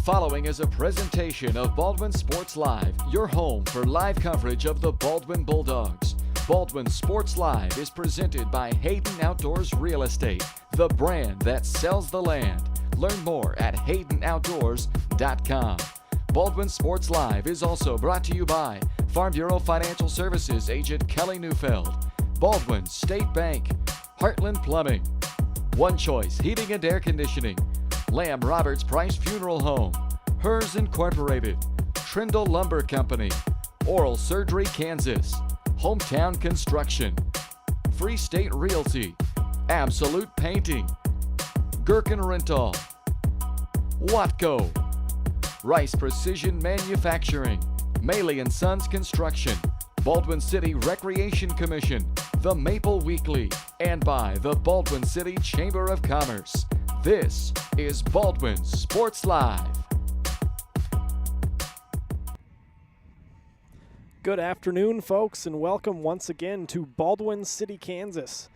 following is a presentation of Baldwin Sports Live, your home for live coverage of the Baldwin Bulldogs. Baldwin Sports Live is presented by Hayden Outdoors Real Estate, the brand that sells the land. Learn more at haydenoutdoors.com. Baldwin Sports Live is also brought to you by Farm Bureau Financial Services agent Kelly Neufeld, Baldwin State Bank, Heartland Plumbing, One Choice Heating and Air Conditioning, Lamb Roberts Price Funeral Home, Hers Incorporated, Trindle Lumber Company, Oral Surgery Kansas, Hometown Construction, Free State Realty, Absolute Painting, Gherkin Rental, Watco, Rice Precision Manufacturing, Maley & Sons Construction, Baldwin City Recreation Commission, The Maple Weekly, and by the Baldwin City Chamber of Commerce. This is Baldwin Sports Live. Good afternoon, folks, and welcome once again to Baldwin City, Kansas.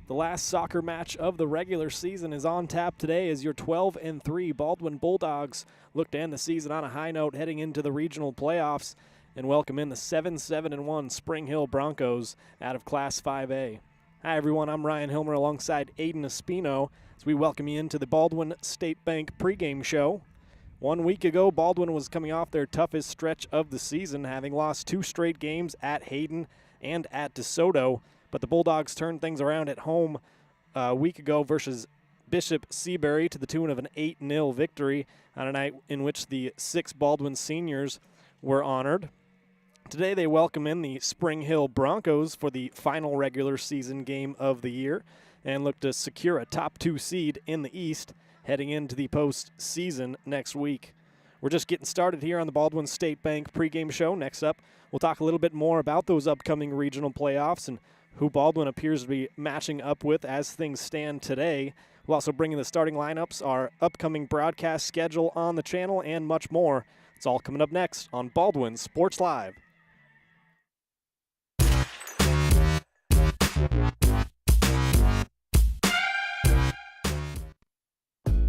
The last soccer match of the regular season is on tap today as your 12-3 Baldwin Bulldogs look to end the season on a high note heading into the regional playoffs and welcome in the 7-7-1 Spring Hill Broncos out of Class 5A. Hi, everyone. I'm Ryan Hilmer alongside Aiden Espino as we welcome you into the Baldwin State Bank pregame show. 1 week ago, Baldwin was coming off their toughest stretch of the season, having lost 2 straight games at Hayden and at DeSoto. But the Bulldogs turned things around at home a week ago versus Bishop Seabury to the tune of an 8-0 victory on a night in which the 6 Baldwin seniors were honored. Today they welcome in the Spring Hill Broncos for the final regular season game of the year and look to secure a top 2 seed in the East heading into the postseason next week. We're just getting started here on the Baldwin State Bank pregame show. Next up, we'll talk a little bit more about those upcoming regional playoffs and who Baldwin appears to be matching up with as things stand today. We'll also bring in the starting lineups, our upcoming broadcast schedule on the channel, and much more. It's all coming up next on Baldwin Sports Live.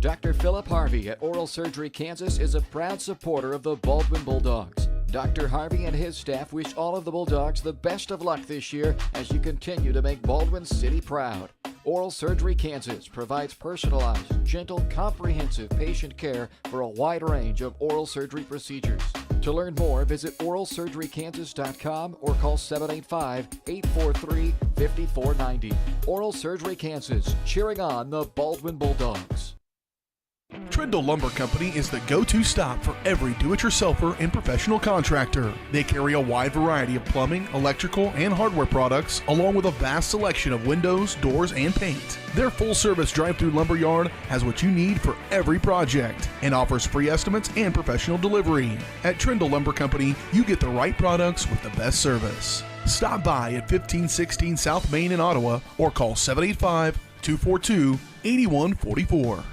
Dr. Philip Harvey at Oral Surgery Kansas is a proud supporter of the Baldwin Bulldogs. Dr. Harvey and his staff wish all of the Bulldogs the best of luck this year as you continue to make Baldwin City proud. Oral Surgery Kansas provides personalized, gentle, comprehensive patient care for a wide range of oral surgery procedures. To learn more, visit oralsurgerykansas.com or call 785-843-5490. Oral Surgery Kansas, cheering on the Baldwin Bulldogs. Trindle Lumber Company is the go-to stop for every do-it-yourselfer and professional contractor. They carry a wide variety of plumbing, electrical, and hardware products, along with a vast selection of windows, doors, and paint. Their full-service drive-through lumber yard has what you need for every project and offers free estimates and professional delivery. At Trindle Lumber Company, you get the right products with the best service. Stop by at 1516 South Main in Ottawa or call 785-242-8144.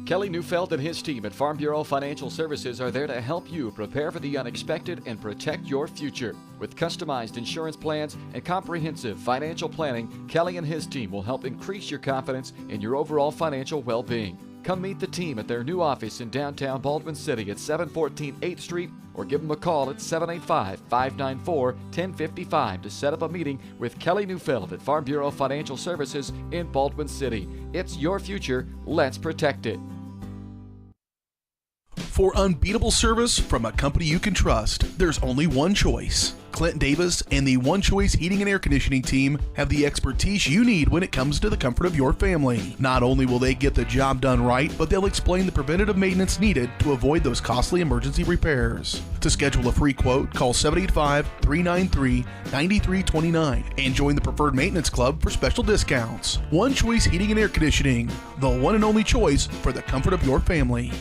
Kelly Neufeld and his team at Farm Bureau Financial Services are there to help you prepare for the unexpected and protect your future. With customized insurance plans and comprehensive financial planning, Kelly and his team will help increase your confidence in your overall financial well-being. Come meet the team at their new office in downtown Baldwin City at 714 8th Street or give them a call at 785-594-1055 to set up a meeting with Kelly Neufeld at Farm Bureau Financial Services in Baldwin City. It's your future. Let's protect it. For unbeatable service from a company you can trust, there's only one choice. Clint Davis and the One Choice Heating and Air Conditioning team have the expertise you need when it comes to the comfort of your family. Not only will they get the job done right, but they'll explain the preventative maintenance needed to avoid those costly emergency repairs. To schedule a free quote, call 785-393-9329 and join the Preferred Maintenance Club for special discounts. One Choice Heating and Air Conditioning, the one and only choice for the comfort of your family.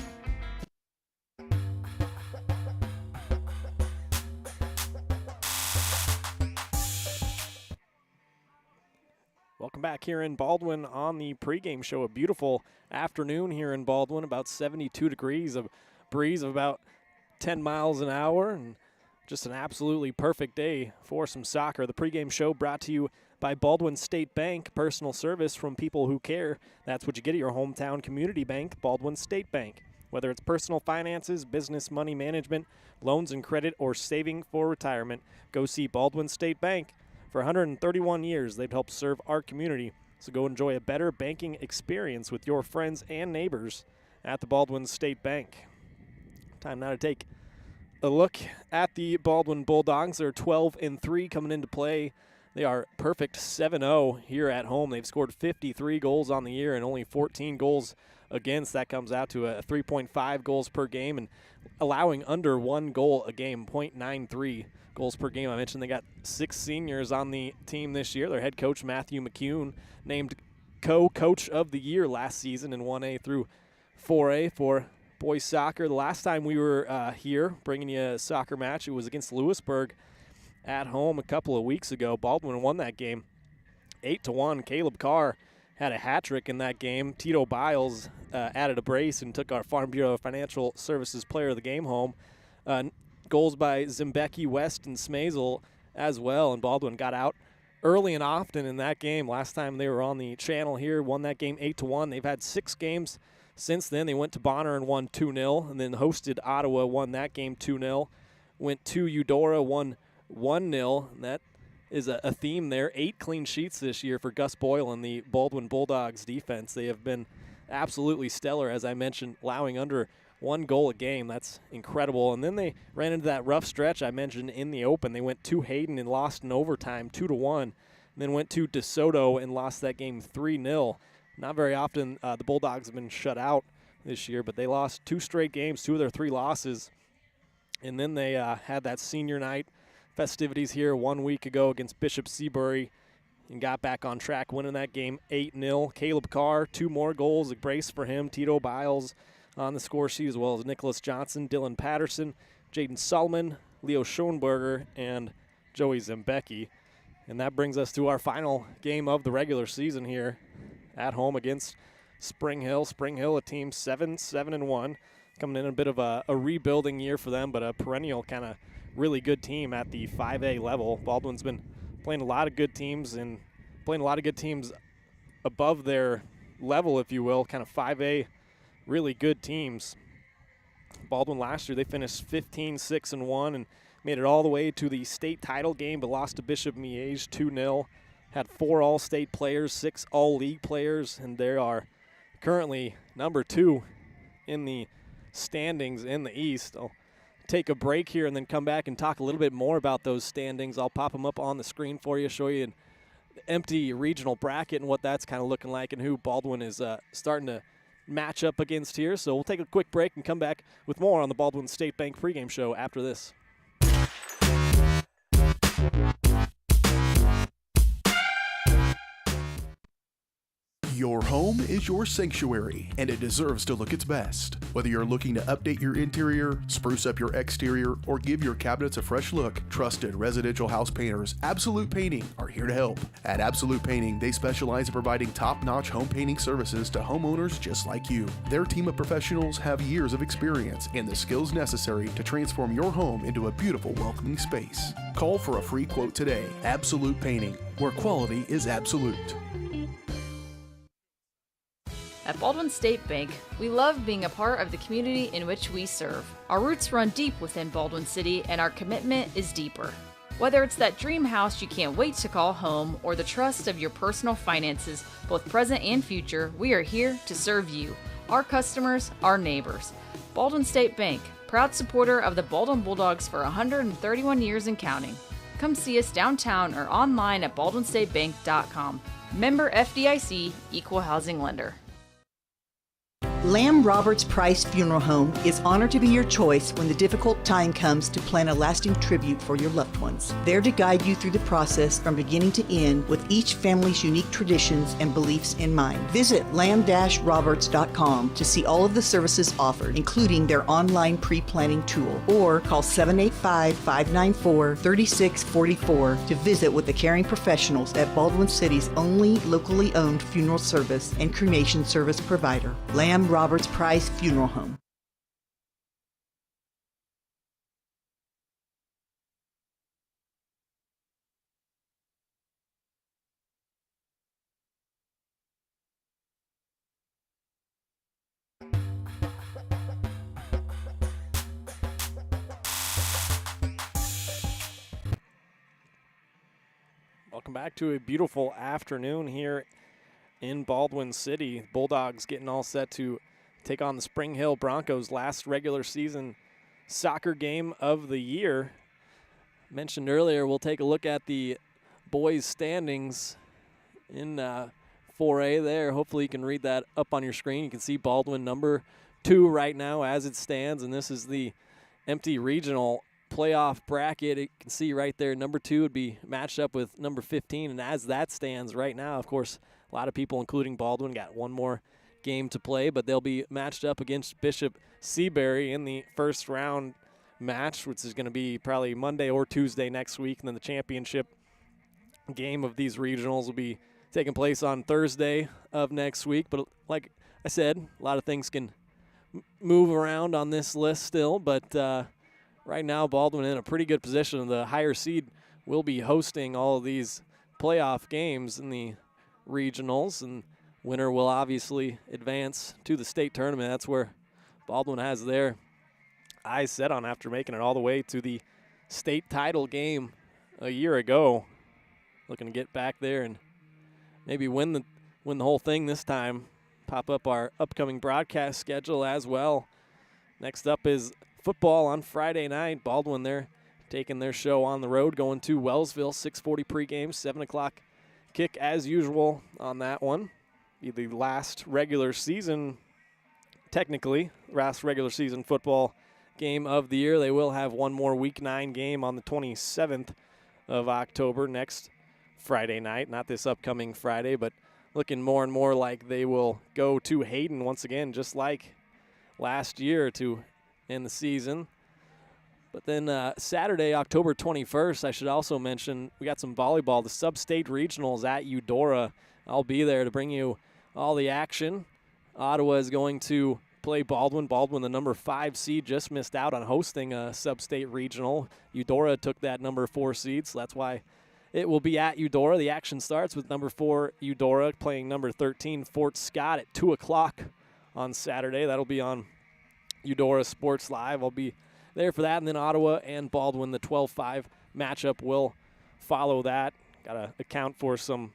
Welcome back here in Baldwin on the pregame show. A beautiful afternoon here in Baldwin, about 72 degrees, a breeze of about 10 miles an hour, and just an absolutely perfect day for some soccer. The pregame show brought to you by Baldwin State Bank, personal service from people who care. That's what you get at your hometown community bank, Baldwin State Bank. Whether it's personal finances, business money management, loans and credit, or saving for retirement, go see Baldwin State Bank. For 131 years, they've helped serve our community. So go enjoy a better banking experience with your friends and neighbors at the Baldwin State Bank. Time now to take a look at the Baldwin Bulldogs. They're 12-3 coming into play. They are perfect 7-0 here at home. They've scored 53 goals on the year and only 14 goals against. That comes out to a 3.5 goals per game and allowing under 1 goal a game, 0.93 goals per game. I mentioned they got 6 seniors on the team this year. Their head coach, Matthew McCune, named co-coach of the year last season in 1A through 4A for boys soccer. The last time we were here bringing you a soccer match, it was against Lewisburg at home a couple of weeks ago. Baldwin won that game 8-1. Caleb Carr had a hat trick in that game. Tito Biles added a brace and took our Farm Bureau Financial Services Player of the Game home. Goals by Zimbecki, West, and Smazel as well, and Baldwin got out early and often in that game. Last time they were on the channel here, won that game 8-1. They've had 6 games since then. They went to Bonner and won 2-0, and then hosted Ottawa, won that game 2-0. Went to Eudora, won 1-0, and that is a theme there. 8 clean sheets this year for Gus Boyle and the Baldwin Bulldogs defense. They have been absolutely stellar, as I mentioned, allowing under 1 goal a game. That's incredible. And then they ran into that rough stretch I mentioned in the open. They went to Hayden and lost in overtime 2-1. And then went to DeSoto and lost that game 3-0. Not very often the Bulldogs have been shut out this year, but they lost 2 straight games, 2 of their 3 losses. And then they had that senior night festivities here 1 week ago against Bishop Seabury and got back on track, winning that game 8-0. Caleb Carr, 2 more goals, a brace for him. Tito Biles on the score sheet, as well as Nicholas Johnson, Dylan Patterson, Jaden Solomon, Leo Schoenberger, and Joey Zimbecki. And that brings us to our final game of the regular season here at home against Spring Hill. Spring Hill, a team 7-1, coming in a bit of a rebuilding year for them, but a perennial kind of really good team at the 5A level. Baldwin's been playing a lot of good teams and playing a lot of good teams above their level, if you will, kind of 5A really good teams. Baldwin last year, they finished 15-6-1 and made it all the way to the state title game, but lost to Bishop Miege 2-0. Had 4 all-state players, 6 all-league players, and they are currently number 2 in the standings in the East. I'll take a break here and then come back and talk a little bit more about those standings. I'll pop them up on the screen for you, show you an empty regional bracket and what that's kind of looking like and who Baldwin is starting to match up against here. So we'll take a quick break and come back with more on the Baldwin State Bank pregame show after this. Your home is your sanctuary, and it deserves to look its best. Whether you're looking to update your interior, spruce up your exterior, or give your cabinets a fresh look, trusted residential house painters Absolute Painting are here to help. At Absolute Painting, they specialize in providing top-notch home painting services to homeowners just like you. Their team of professionals have years of experience and the skills necessary to transform your home into a beautiful, welcoming space. Call for a free quote today. Absolute Painting, where quality is absolute. At Baldwin State Bank, we love being a part of the community in which we serve. Our roots run deep within Baldwin City, and our commitment is deeper. Whether it's that dream house you can't wait to call home or the trust of your personal finances, both present and future, we are here to serve you, our customers, our neighbors. Baldwin State Bank, proud supporter of the Baldwin Bulldogs for 131 years and counting. Come see us downtown or online at baldwinstatebank.com. Member FDIC, Equal Housing Lender. Lamb Roberts Price Funeral Home is honored to be your choice when the difficult time comes to plan a lasting tribute for your loved ones. There to guide you through the process from beginning to end with each family's unique traditions and beliefs in mind. Visit lamb-roberts.com to see all of the services offered, including their online pre-planning tool, or call 785-594-3644 to visit with the caring professionals at Baldwin City's only locally owned funeral service and cremation service provider, Lamb Roberts Price Funeral Home. Welcome back to a beautiful afternoon here in Baldwin City. Bulldogs getting all set to take on the Spring Hill Broncos, last regular season soccer game of the year. Mentioned earlier, we'll take a look at the boys' standings in 4A there. Hopefully you can read that up on your screen. You can see Baldwin number 2 right now as it stands, and this is the empty regional playoff bracket. You can see right there number 2 would be matched up with number 15, and as that stands right now, of course, a lot of people, including Baldwin, got one more game to play, but they'll be matched up against Bishop Seabury in the first round match, which is going to be probably Monday or Tuesday next week, and then the championship game of these regionals will be taking place on Thursday of next week. But like I said, a lot of things can move around on this list still, but right now Baldwin in a pretty good position. The higher seed will be hosting all of these playoff games in the regionals, and winner will obviously advance to the state tournament. That's where Baldwin has their eyes set on after making it all the way to the state title game a year ago. Looking to get back there and maybe win the whole thing this time. Pop up our upcoming broadcast schedule as well. Next up is football on Friday night. Baldwin, they're taking their show on the road, going to Wellsville. 6:40 pregame, 7 o'clock kick as usual on that one. Be the last regular season, technically, last regular season football game of the year. They will have one more Week 9 game on the 27th of October, next Friday night. Not this upcoming Friday, but looking more and more like they will go to Hayden once again, just like last year to end the season. But then Saturday, October 21st, I should also mention, we got some volleyball, the sub-state regionals at Eudora. I'll be there to bring you all the action. Ottawa is going to play Baldwin. Baldwin, the number 5 seed, just missed out on hosting a sub-state regional. Eudora took that number 4 seed, so that's why it will be at Eudora. The action starts with number 4 Eudora playing number 13 Fort Scott at 2 o'clock on Saturday. That'll be on Eudora Sports Live. I'll be there for that. And then Ottawa and Baldwin, the 12-5 matchup will follow that. Got to account for some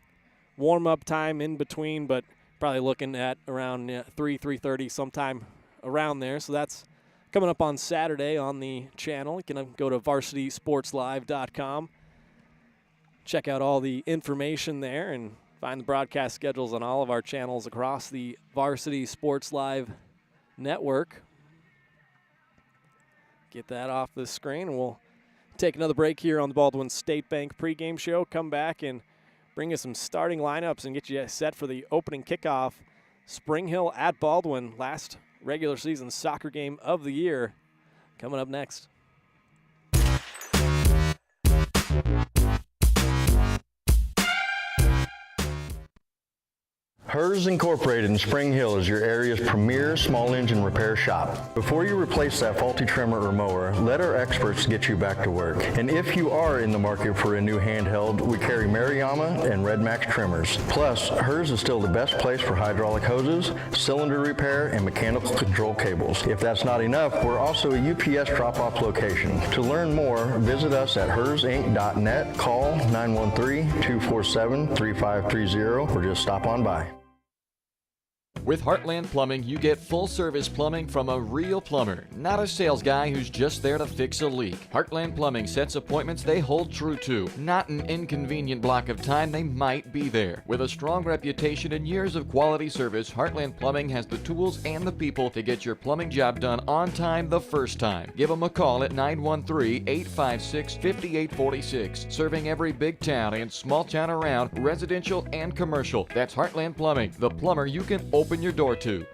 warm-up time in between, but probably looking at around 3:30 sometime around there. So that's coming up on Saturday on the channel. You can go to varsitysportslive.com. Check out all the information there and find the broadcast schedules on all of our channels across the Varsity Sports Live network. Get that off the screen, and we'll take another break here on the Baldwin State Bank pregame show. Come back and bring you some starting lineups and get you set for the opening kickoff. Spring Hill at Baldwin, last regular season soccer game of the year, coming up next. Hers Incorporated in Spring Hill is your area's premier small engine repair shop. Before you replace that faulty trimmer or mower, let our experts get you back to work. And if you are in the market for a new handheld, we carry Maruyama and Red Max trimmers. Plus, Hers is still the best place for hydraulic hoses, cylinder repair, and mechanical control cables. If that's not enough, we're also a UPS drop-off location. To learn more, visit us at hersinc.net, call 913-247-3530, or just stop on by. With Heartland Plumbing, you get full-service plumbing from a real plumber, not a sales guy who's just there to fix a leak. Heartland Plumbing sets appointments they hold true to, not an inconvenient block of time they might be there. With a strong reputation and years of quality service, Heartland Plumbing has the tools and the people to get your plumbing job done on time the first time. Give them a call at 913-856-5846. Serving every big town and small town around, residential and commercial. That's Heartland Plumbing, the plumber you can open your door to.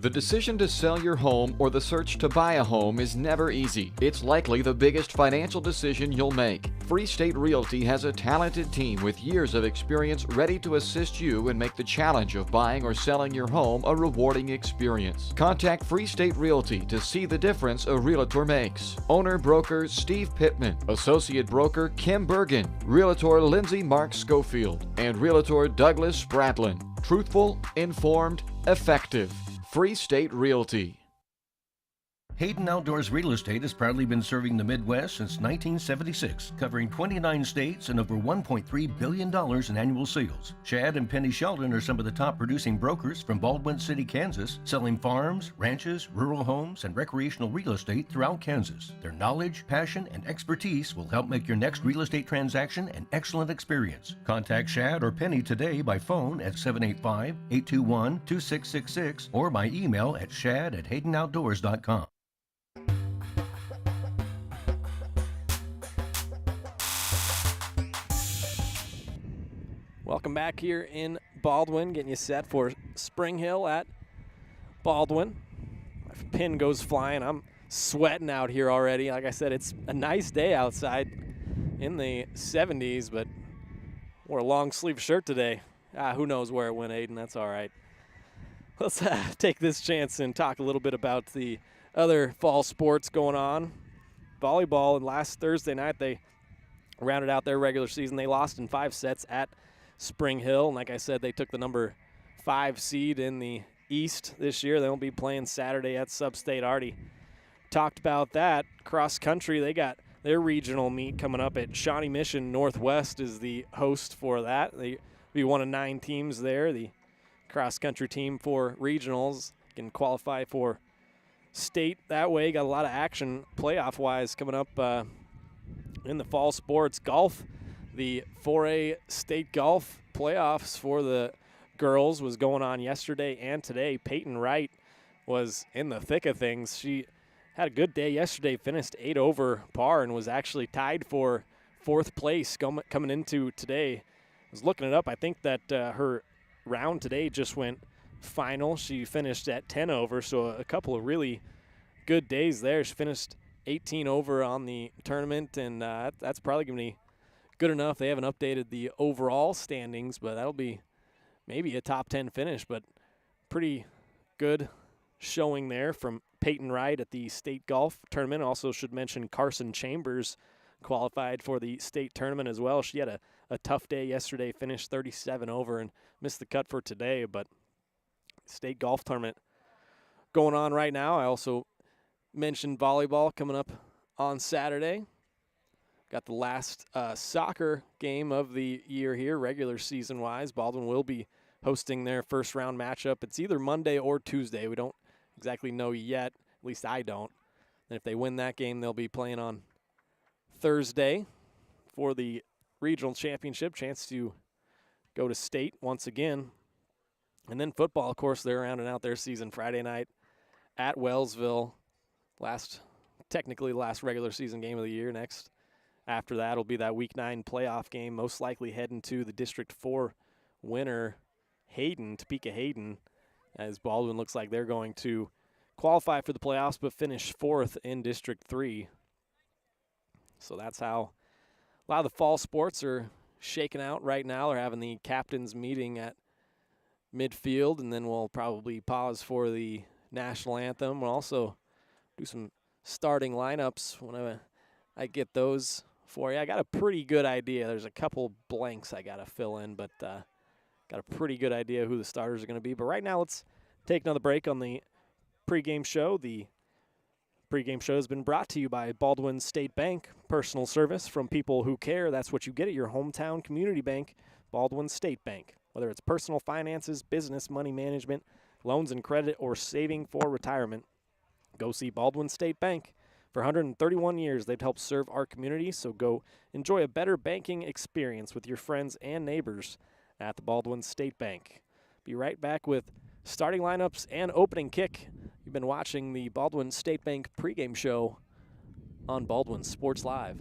The decision to sell your home or the search to buy a home is never easy. It's likely the biggest financial decision you'll make. Free State Realty has a talented team with years of experience ready to assist you and make the challenge of buying or selling your home a rewarding experience. Contact Free State Realty to see the difference a realtor makes. Owner-broker Steve Pittman, Associate Broker Kim Bergen, Realtor Lindsay Mark Schofield, and Realtor Douglas Spratlin. Truthful, informed, effective. Free State Realty. Hayden Outdoors Real Estate has proudly been serving the Midwest since 1976, covering 29 states and over $1.3 billion in annual sales. Shad and Penny Sheldon are some of the top producing brokers from Baldwin City, Kansas, selling farms, ranches, rural homes, and recreational real estate throughout Kansas. Their knowledge, passion, and expertise will help make your next real estate transaction an excellent experience. Contact Shad or Penny today by phone at 785-821-2666 or by email at shad@haydenoutdoors.com. Welcome back here in Baldwin, getting you set for Spring Hill at Baldwin. My pin goes flying. I'm sweating out here already. Like I said, it's a nice day outside in the 70s, but wore a long sleeve shirt today. Who knows where it went, Aiden? That's all right. Let's take this chance and talk a little bit about the other fall sports going on. Volleyball, and last Thursday night they rounded out their regular season. They lost in 5 sets at Spring Hill, and like I said, they took the number 5 seed in the East this year. They'll be playing Saturday at Sub-State. Already talked about that. Cross country, they got their regional meet coming up at Shawnee Mission. Northwest is the host for that. They be one of 9 teams there. The cross country team for regionals can qualify for state that way. Got a lot of action playoff wise coming up in the fall sports. Golf, the 4A state golf playoffs for the girls was going on yesterday and today. Peyton Wright was in the thick of things. She had a good day yesterday, finished 8 over par, and was actually tied for 4th place coming into today. I was looking it up. I think that her round today just went final. She finished at 10 over, so a couple of really good days there. She finished 18 over on the tournament, and that's probably going to be good enough. They haven't updated the overall standings, but that'll be maybe a top 10 finish, but pretty good showing there from Peyton Wright at the state golf tournament. Also should mention Carson Chambers qualified for the state tournament as well. She had a tough day yesterday, finished 37 over and missed the cut for today, but state golf tournament going on right now. I also mentioned volleyball coming up on Saturday. Got the last soccer game of the year here, regular season-wise. Baldwin will be hosting their first round matchup. It's either Monday or Tuesday. We don't exactly know yet. At least I don't. And if they win that game, they'll be playing on Thursday for the regional championship, chance to go to state once again. And then football, of course, they're rounding out their season Friday night at Wellsville. Technically the last regular season game of the year. Next after that will be that Week 9 playoff game, most likely heading to the District 4 winner, Topeka Hayden, as Baldwin looks like they're going to qualify for the playoffs but finish 4th in District 3. So that's how a lot of the fall sports are shaking out right now. They're having the captains meeting at midfield, and then we'll probably pause for the national anthem. We'll also do some starting lineups when I get those for you. I got a pretty good idea. There's a couple blanks I got to fill in, but got a pretty good idea who the starters are going to be. But right now, let's take another break on the pregame show. The pregame show has been brought to you by Baldwin State Bank. Personal service from people who care. That's what you get at your hometown community bank, Baldwin State Bank. Whether it's personal finances, business, money management, loans and credit, or saving for retirement, go see Baldwin State Bank. For 131 years, they've helped serve our community, so go enjoy a better banking experience with your friends and neighbors at the Baldwin State Bank. Be right back with starting lineups and opening kick. You've been watching the Baldwin State Bank pregame show on Baldwin Sports Live.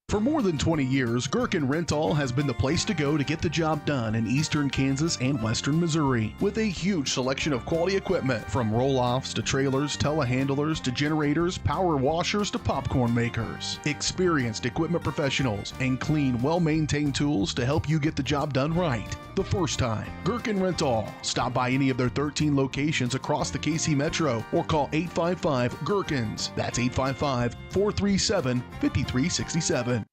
For more than 20 years, Gherkin Rental has been the place to go to get the job done in eastern Kansas and western Missouri. With a huge selection of quality equipment, from roll-offs to trailers, telehandlers to generators, power washers to popcorn makers. Experienced equipment professionals and clean, well-maintained tools to help you get the job done right the first time. Gherkin Rental. Stop by any of their 13 locations across the KC Metro or call 855-GHERKINS. That's 855-437-5367.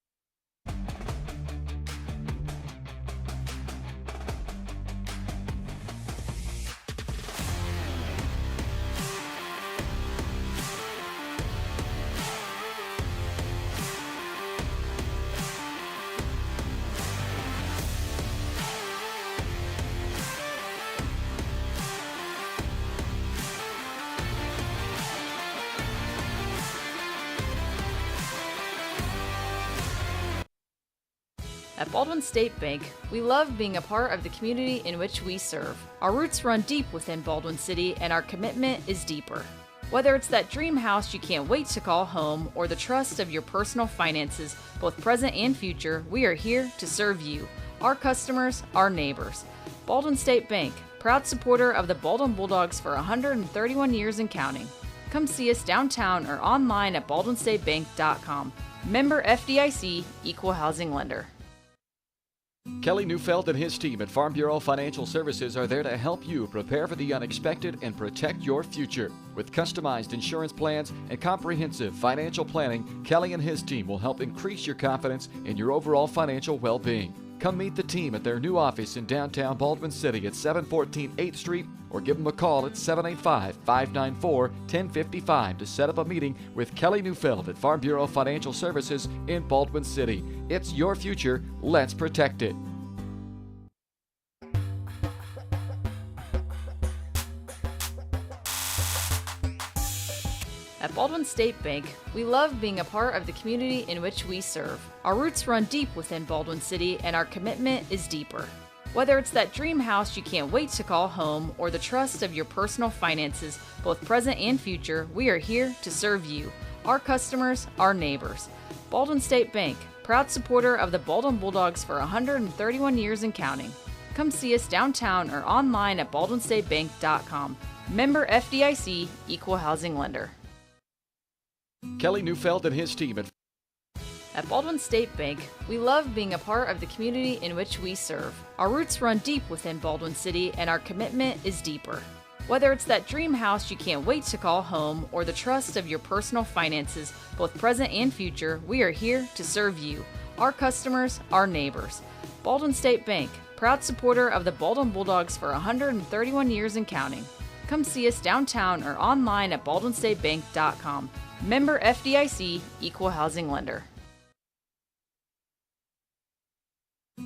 At Baldwin State Bank, we love being a part of the community in which we serve. Our roots run deep within Baldwin City, and our commitment is deeper. Whether it's that dream house you can't wait to call home or the trust of your personal finances, both present and future, we are here to serve you, our customers, our neighbors. Baldwin State Bank, proud supporter of the Baldwin Bulldogs for 131 years and counting. Come see us downtown or online at baldwinstatebank.com. Member FDIC, Equal Housing Lender. Kelly Neufeld and his team at Farm Bureau Financial Services are there to help you prepare for the unexpected and protect your future. With customized insurance plans and comprehensive financial planning, Kelly and his team will help increase your confidence in your overall financial well-being. Come meet the team at their new office in downtown Baldwin City at 714 8th Street or give them a call at 785-594-1055 to set up a meeting with Kelly Neufeld at Farm Bureau Financial Services in Baldwin City. It's your future. Let's protect it. At Baldwin State Bank, we love being a part of the community in which we serve. Our roots run deep within Baldwin City, and our commitment is deeper. Whether it's that dream house you can't wait to call home or the trust of your personal finances, both present and future, we are here to serve you, our customers, our neighbors. Baldwin State Bank, proud supporter of the Baldwin Bulldogs for 131 years and counting. Come see us downtown or online at baldwinstatebank.com. Member FDIC, Equal Housing Lender. Kelly Neufeld and his team at Baldwin State Bank, we love being a part of the community in which we serve. Our roots run deep within Baldwin City, and our commitment is deeper. Whether it's that dream house you can't wait to call home or the trust of your personal finances, both present and future, we are here to serve you, our customers, our neighbors. Baldwin State Bank, proud supporter of the Baldwin Bulldogs for 131 years and counting. Come see us downtown or online at baldwinstatebank.com. Member FDIC, Equal Housing Lender.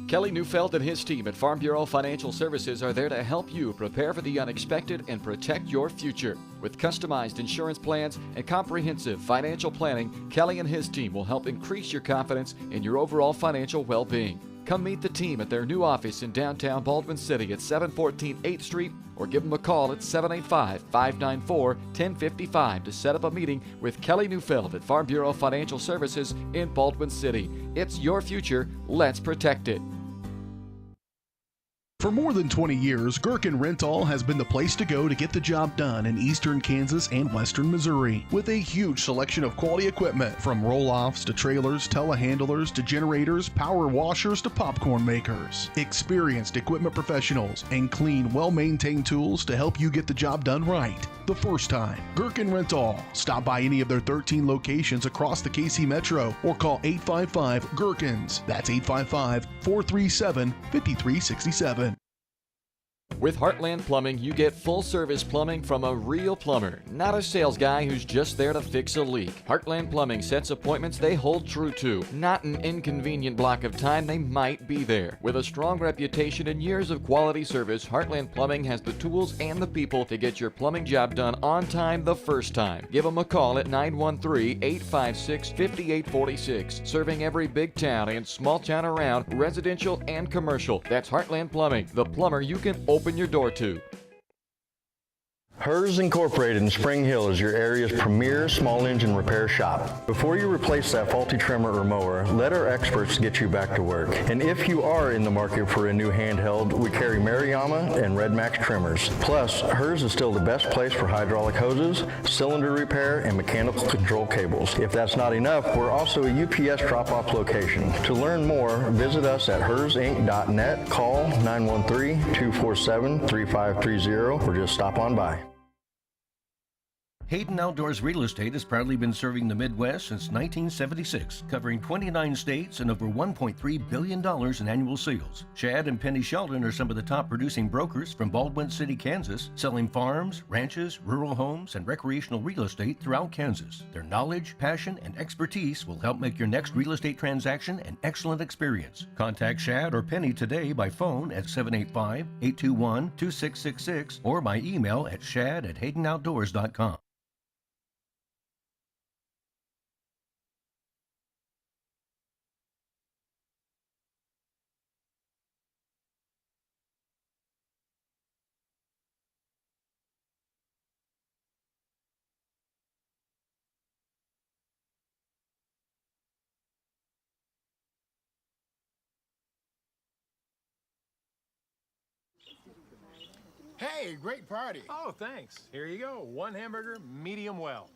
Kelly Neufeld and his team at Farm Bureau Financial Services are there to help you prepare for the unexpected and protect your future. With customized insurance plans and comprehensive financial planning, Kelly and his team will help increase your confidence in your overall financial well-being. Come meet the team at their new office in downtown Baldwin City at 714 8th Street or give them a call at 785-594-1055 to set up a meeting with Kelly Neufeld at Farm Bureau Financial Services in Baldwin City. It's your future. Let's protect it. For more than 20 years, Gherkin Rental has been the place to go to get the job done in eastern Kansas and western Missouri. With a huge selection of quality equipment, from roll-offs to trailers, telehandlers to generators, power washers to popcorn makers. Experienced equipment professionals and clean, well-maintained tools to help you get the job done right the first time. Gherkin Rental. Stop by any of their 13 locations across the KC Metro or call 855-GHERKINS. That's 855-437-5367. With Heartland Plumbing, you get full-service plumbing from a real plumber, not a sales guy who's just there to fix a leak. Heartland Plumbing sets appointments they hold true to, not an inconvenient block of time they might be there. With a strong reputation and years of quality service, Heartland Plumbing has the tools and the people to get your plumbing job done on time the first time. Give them a call at 913-856-5846, serving every big town and small town around, residential and commercial. That's Heartland Plumbing, the plumber you can open your door to. Hers Incorporated in Spring Hill is your area's premier small engine repair shop. Before you replace that faulty trimmer or mower, let our experts get you back to work. And if you are in the market for a new handheld, we carry Maruyama and Red Max trimmers. Plus, Hers is still the best place for hydraulic hoses, cylinder repair, and mechanical control cables. If that's not enough, we're also a UPS drop-off location. To learn more, visit us at hersinc.net, call 913-247-3530, or just stop on by. Hayden Outdoors Real Estate has proudly been serving the Midwest since 1976, covering 29 states and over $1.3 billion in annual sales. Shad and Penny Sheldon are some of the top producing brokers from Baldwin City, Kansas, selling farms, ranches, rural homes, and recreational real estate throughout Kansas. Their knowledge, passion, and expertise will help make your next real estate transaction an excellent experience. Contact Shad or Penny today by phone at 785-821-2666 or by email at shad@haydenoutdoors.com. Hey, great party. Oh, thanks. Here you go. One hamburger, medium well.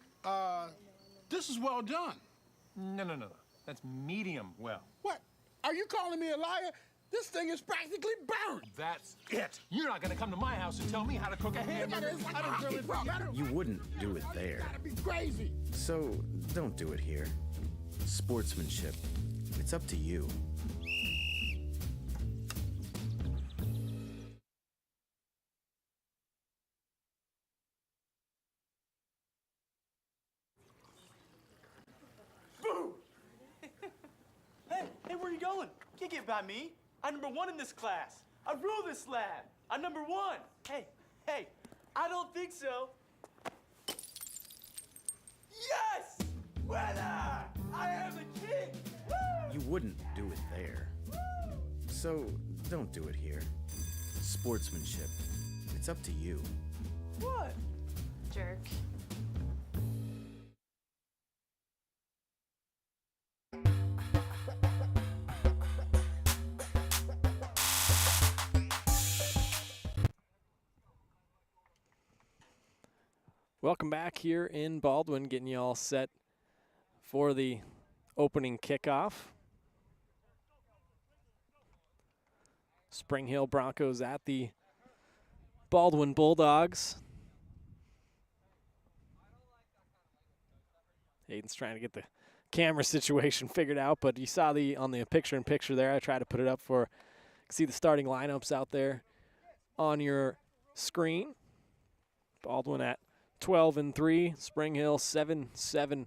This is well done. No. That's medium well. What? Are you calling me a liar? This thing is practically burned. That's it. You're not gonna come to my house and tell me how to cook a hamburger. I don't really You wouldn't do it there. gotta be crazy. So don't do it here. Sportsmanship. It's up to you. Hey, where are you going? Can't get by me. I'm number 1 in this class. I rule this lab. I'm number 1. Hey, I don't think so. Yes! Winner! I am the king! Woo! You wouldn't do it there. So don't do it here. Sportsmanship. It's up to you. What? Jerk. Welcome back here in Baldwin, getting you all set for the opening kickoff. Spring Hill Broncos at the Baldwin Bulldogs. Hayden's trying to get the camera situation figured out, but you saw on the picture-in-picture there. I tried to put it up for see the starting lineups out there on your screen. Baldwin at 12-3, Spring Hill 7-1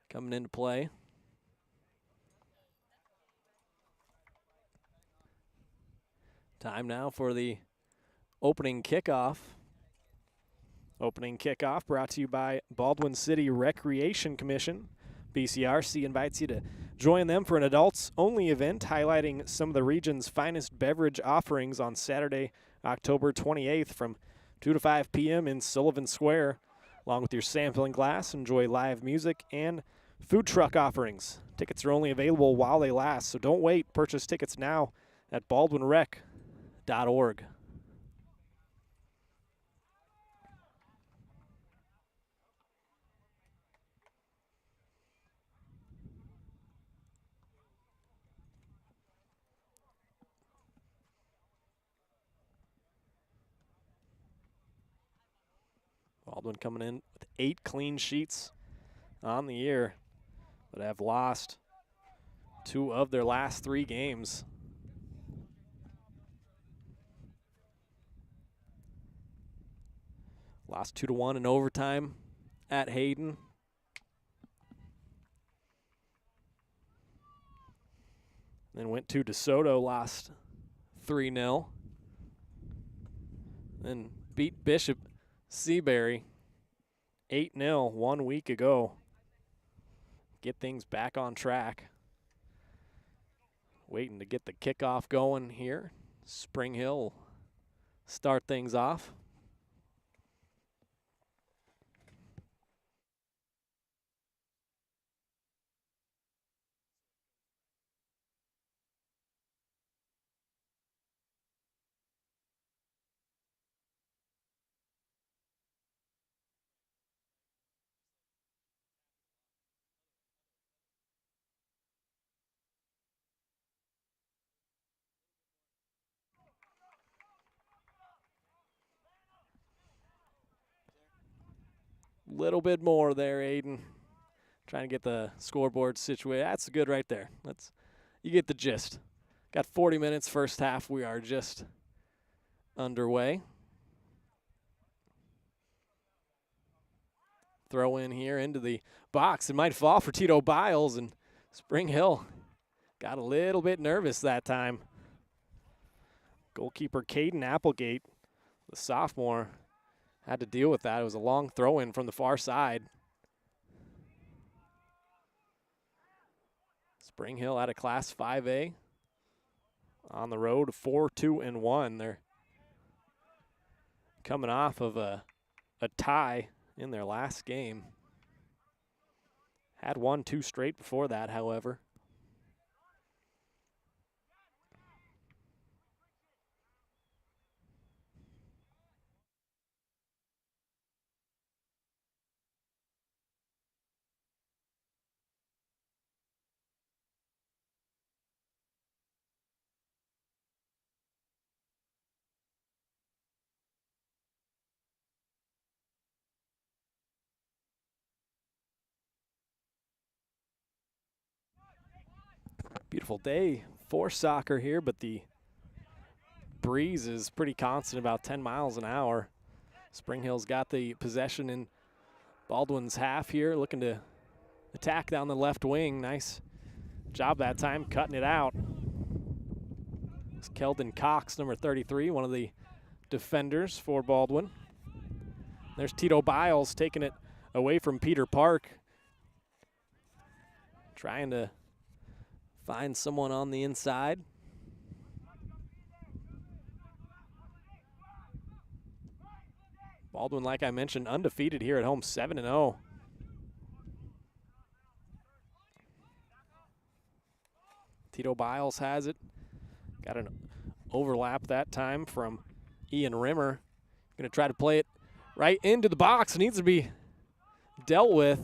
coming into play. Time now for the opening kickoff. Opening kickoff brought to you by Baldwin City Recreation Commission. BCRC invites you to join them for an adults-only event highlighting some of the region's finest beverage offerings on Saturday, October 28th from 2 to 5 p.m. in Sullivan Square. Along with your sampling glass, enjoy live music and food truck offerings. Tickets are only available while they last, so don't wait. Purchase tickets now at baldwinrec.org. Baldwin coming in with 8 clean sheets on the year, but have lost 2 of their last 3 games. Lost 2-1 in overtime at Hayden. Then went to DeSoto, lost 3-0. Then beat Bishop Seabury 8-0 1 week ago. Get things back on track. Waiting to get the kickoff going here. Spring Hill start things off. Little bit more there, Aiden. Trying to get the scoreboard situated. That's good right there. You get the gist. Got 40 minutes first half. We are just underway. Throw in here into the box. It might fall for Tito Biles, and Spring Hill got a little bit nervous that time. Goalkeeper Caden Applegate, the sophomore, had to deal with that. It was a long throw-in from the far side. Spring Hill out of Class 5A. On the road, 4-2-1. They're coming off of a tie in their last game. Had won 2 straight before that, however. Beautiful day for soccer here, but the breeze is pretty constant, about 10 miles an hour. Spring Hill's got the possession in Baldwin's half here, looking to attack down the left wing. Nice job that time, cutting it out. It's Keldon Cox, number 33, one of the defenders for Baldwin. There's Tito Biles taking it away from Peter Park, trying to find someone on the inside. Baldwin, like I mentioned, undefeated here at home, 7-0. Tito Biles has it. Got an overlap that time from Ian Rimmer. Going to try to play it right into the box. Needs to be dealt with.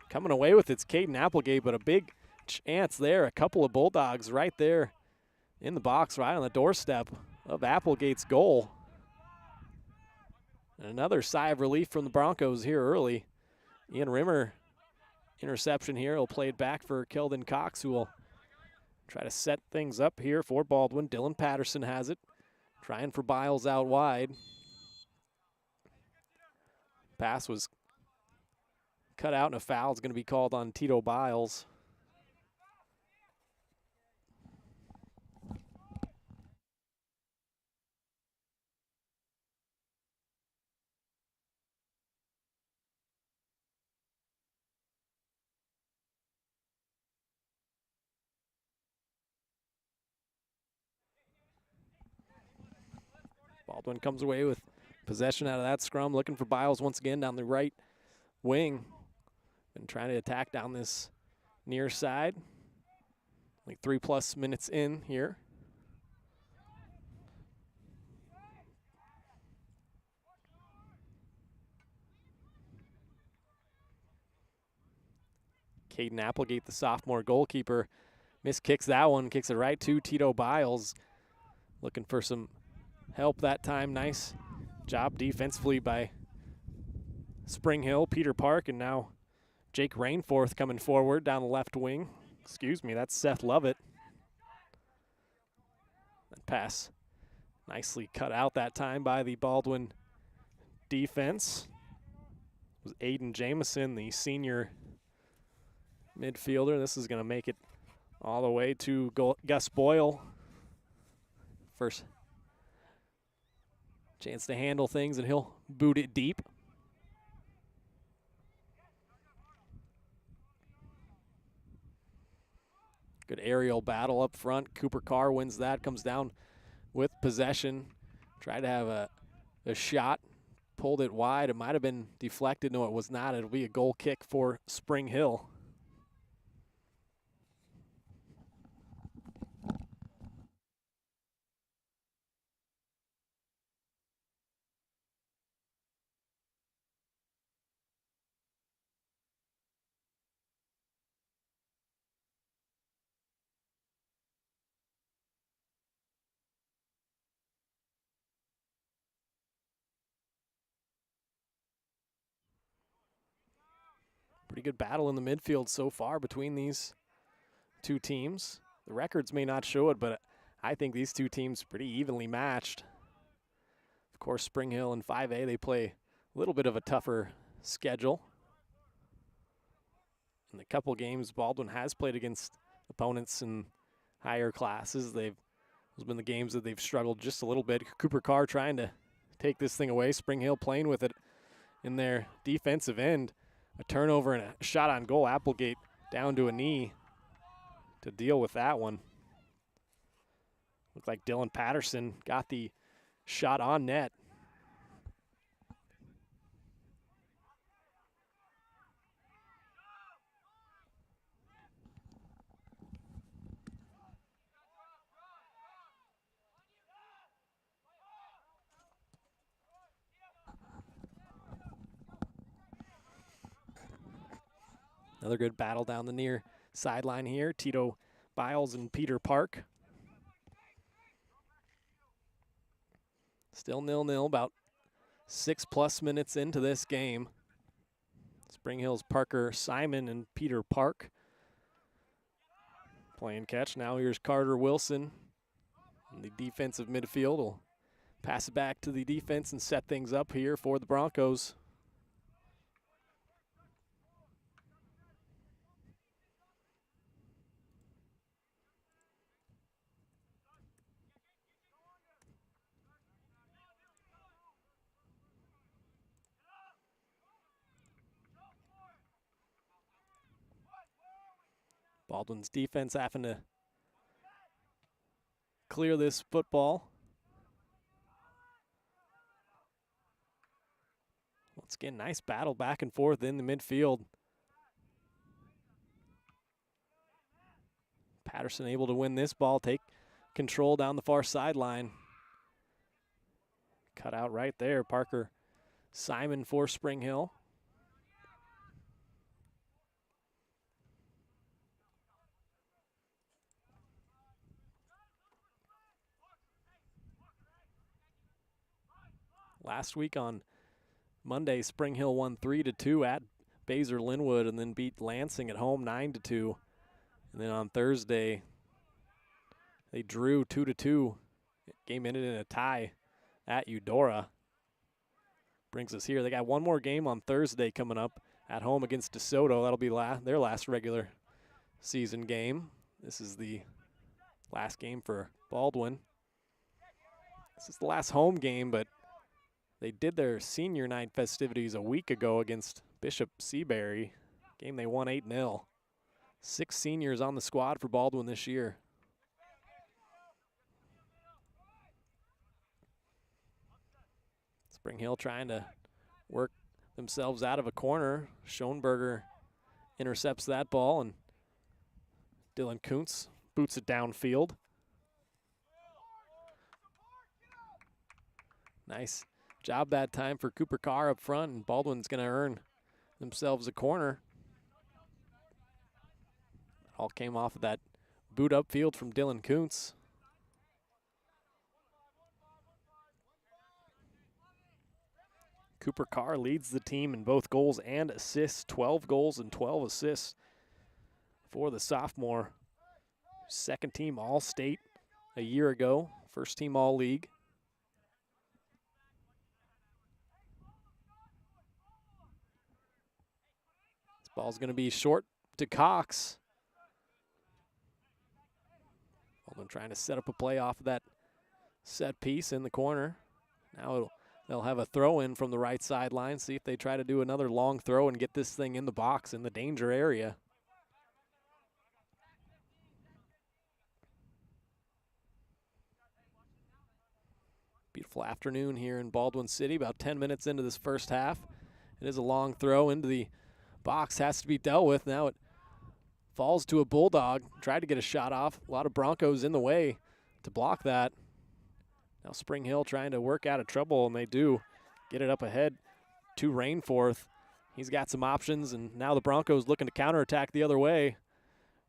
Coming away with it's Caden Applegate, but a big chance there. A couple of Bulldogs right there in the box, right on the doorstep of Applegate's goal. And another sigh of relief from the Broncos here early. Ian Rimmer, interception here. He'll play it back for Keldon Cox, who will try to set things up here for Baldwin. Dylan Patterson has it. Trying for Biles out wide. Pass was cut out, and a foul is going to be called on Tito Biles. Baldwin comes away with possession out of that scrum, looking for Biles once again down the right wing. Been trying to attack down this near side. Like 3+ minutes in here. Caden Applegate, the sophomore goalkeeper, miskicks that one, kicks it right to Tito Biles. Looking for some help that time. Nice job defensively by Spring Hill, Peter Park, and now Jake Rainforth coming forward down the left wing. Excuse me, that's Seth Lovett. That pass nicely cut out that time by the Baldwin defense. It was Aiden Jamison, the senior midfielder. This is going to make it all the way to Gus Boyle. First chance to handle things, and he'll boot it deep. Good aerial battle up front. Cooper Carr wins that, comes down with possession. Tried to have a shot, pulled it wide. It might have been deflected. No, it was not. It'll be a goal kick for Spring Hill. Pretty good battle in the midfield so far between these two teams. The records may not show it, but I think these two teams pretty evenly matched. Of course, Spring Hill and 5A, they play a little bit of a tougher schedule. In the couple games Baldwin has played against opponents in higher classes, those have been the games that they've struggled just a little bit. Cooper Carr trying to take this thing away. Spring Hill playing with it in their defensive end. A turnover and a shot on goal. Applegate down to a knee to deal with that one. Looked like Dylan Patterson got the shot on net. Another good battle down the near sideline here. Tito Biles and Peter Park. Still 0-0, about 6+ minutes into this game. Spring Hill's Parker Simon and Peter Park. Playing catch. Now here's Carter Wilson. In the defensive midfield will pass it back to the defense and set things up here for the Broncos. Baldwin's defense having to clear this football. Once again, nice battle back and forth in the midfield. Patterson able to win this ball, take control down the far sideline. Cut out right there. Parker Simon for Spring Hill. Last week on Monday, Spring Hill won 3-2 at Baser Linwood and then beat Lansing at home 9-2. And then on Thursday, they drew 2-2. Game ended in a tie at Eudora. Brings us here. They got one more game on Thursday coming up at home against DeSoto. That'll be their last regular season game. This is the last game for Baldwin. This is the last home game, but they did their senior night festivities a week ago against Bishop Seabury. Game they won 8-0. 6 seniors on the squad for Baldwin this year. Spring Hill trying to work themselves out of a corner. Schoenberger intercepts that ball, and Dylan Kuntz boots it downfield. Nice job that time for Cooper Carr up front, and Baldwin's going to earn themselves a corner. All came off of that boot upfield from Dylan Kuntz. Cooper Carr leads the team in both goals and assists, 12 goals and 12 assists for the sophomore. Second team All-State a year ago, first team All-League. This ball's going to be short to Cox. Baldwin trying to set up a play off of that set piece in the corner. Now they'll have a throw in from the right sideline, see if they try to do another long throw and get this thing in the box in the danger area. Beautiful afternoon here in Baldwin City, about 10 minutes into this first half. It is a long throw into the box, has to be dealt with. Now it falls to a Bulldog, tried to get a shot off. A lot of Broncos in the way to block that. Now Spring Hill trying to work out of trouble, and they do get it up ahead to Rainforth. He's got some options, and now the Broncos looking to counterattack the other way.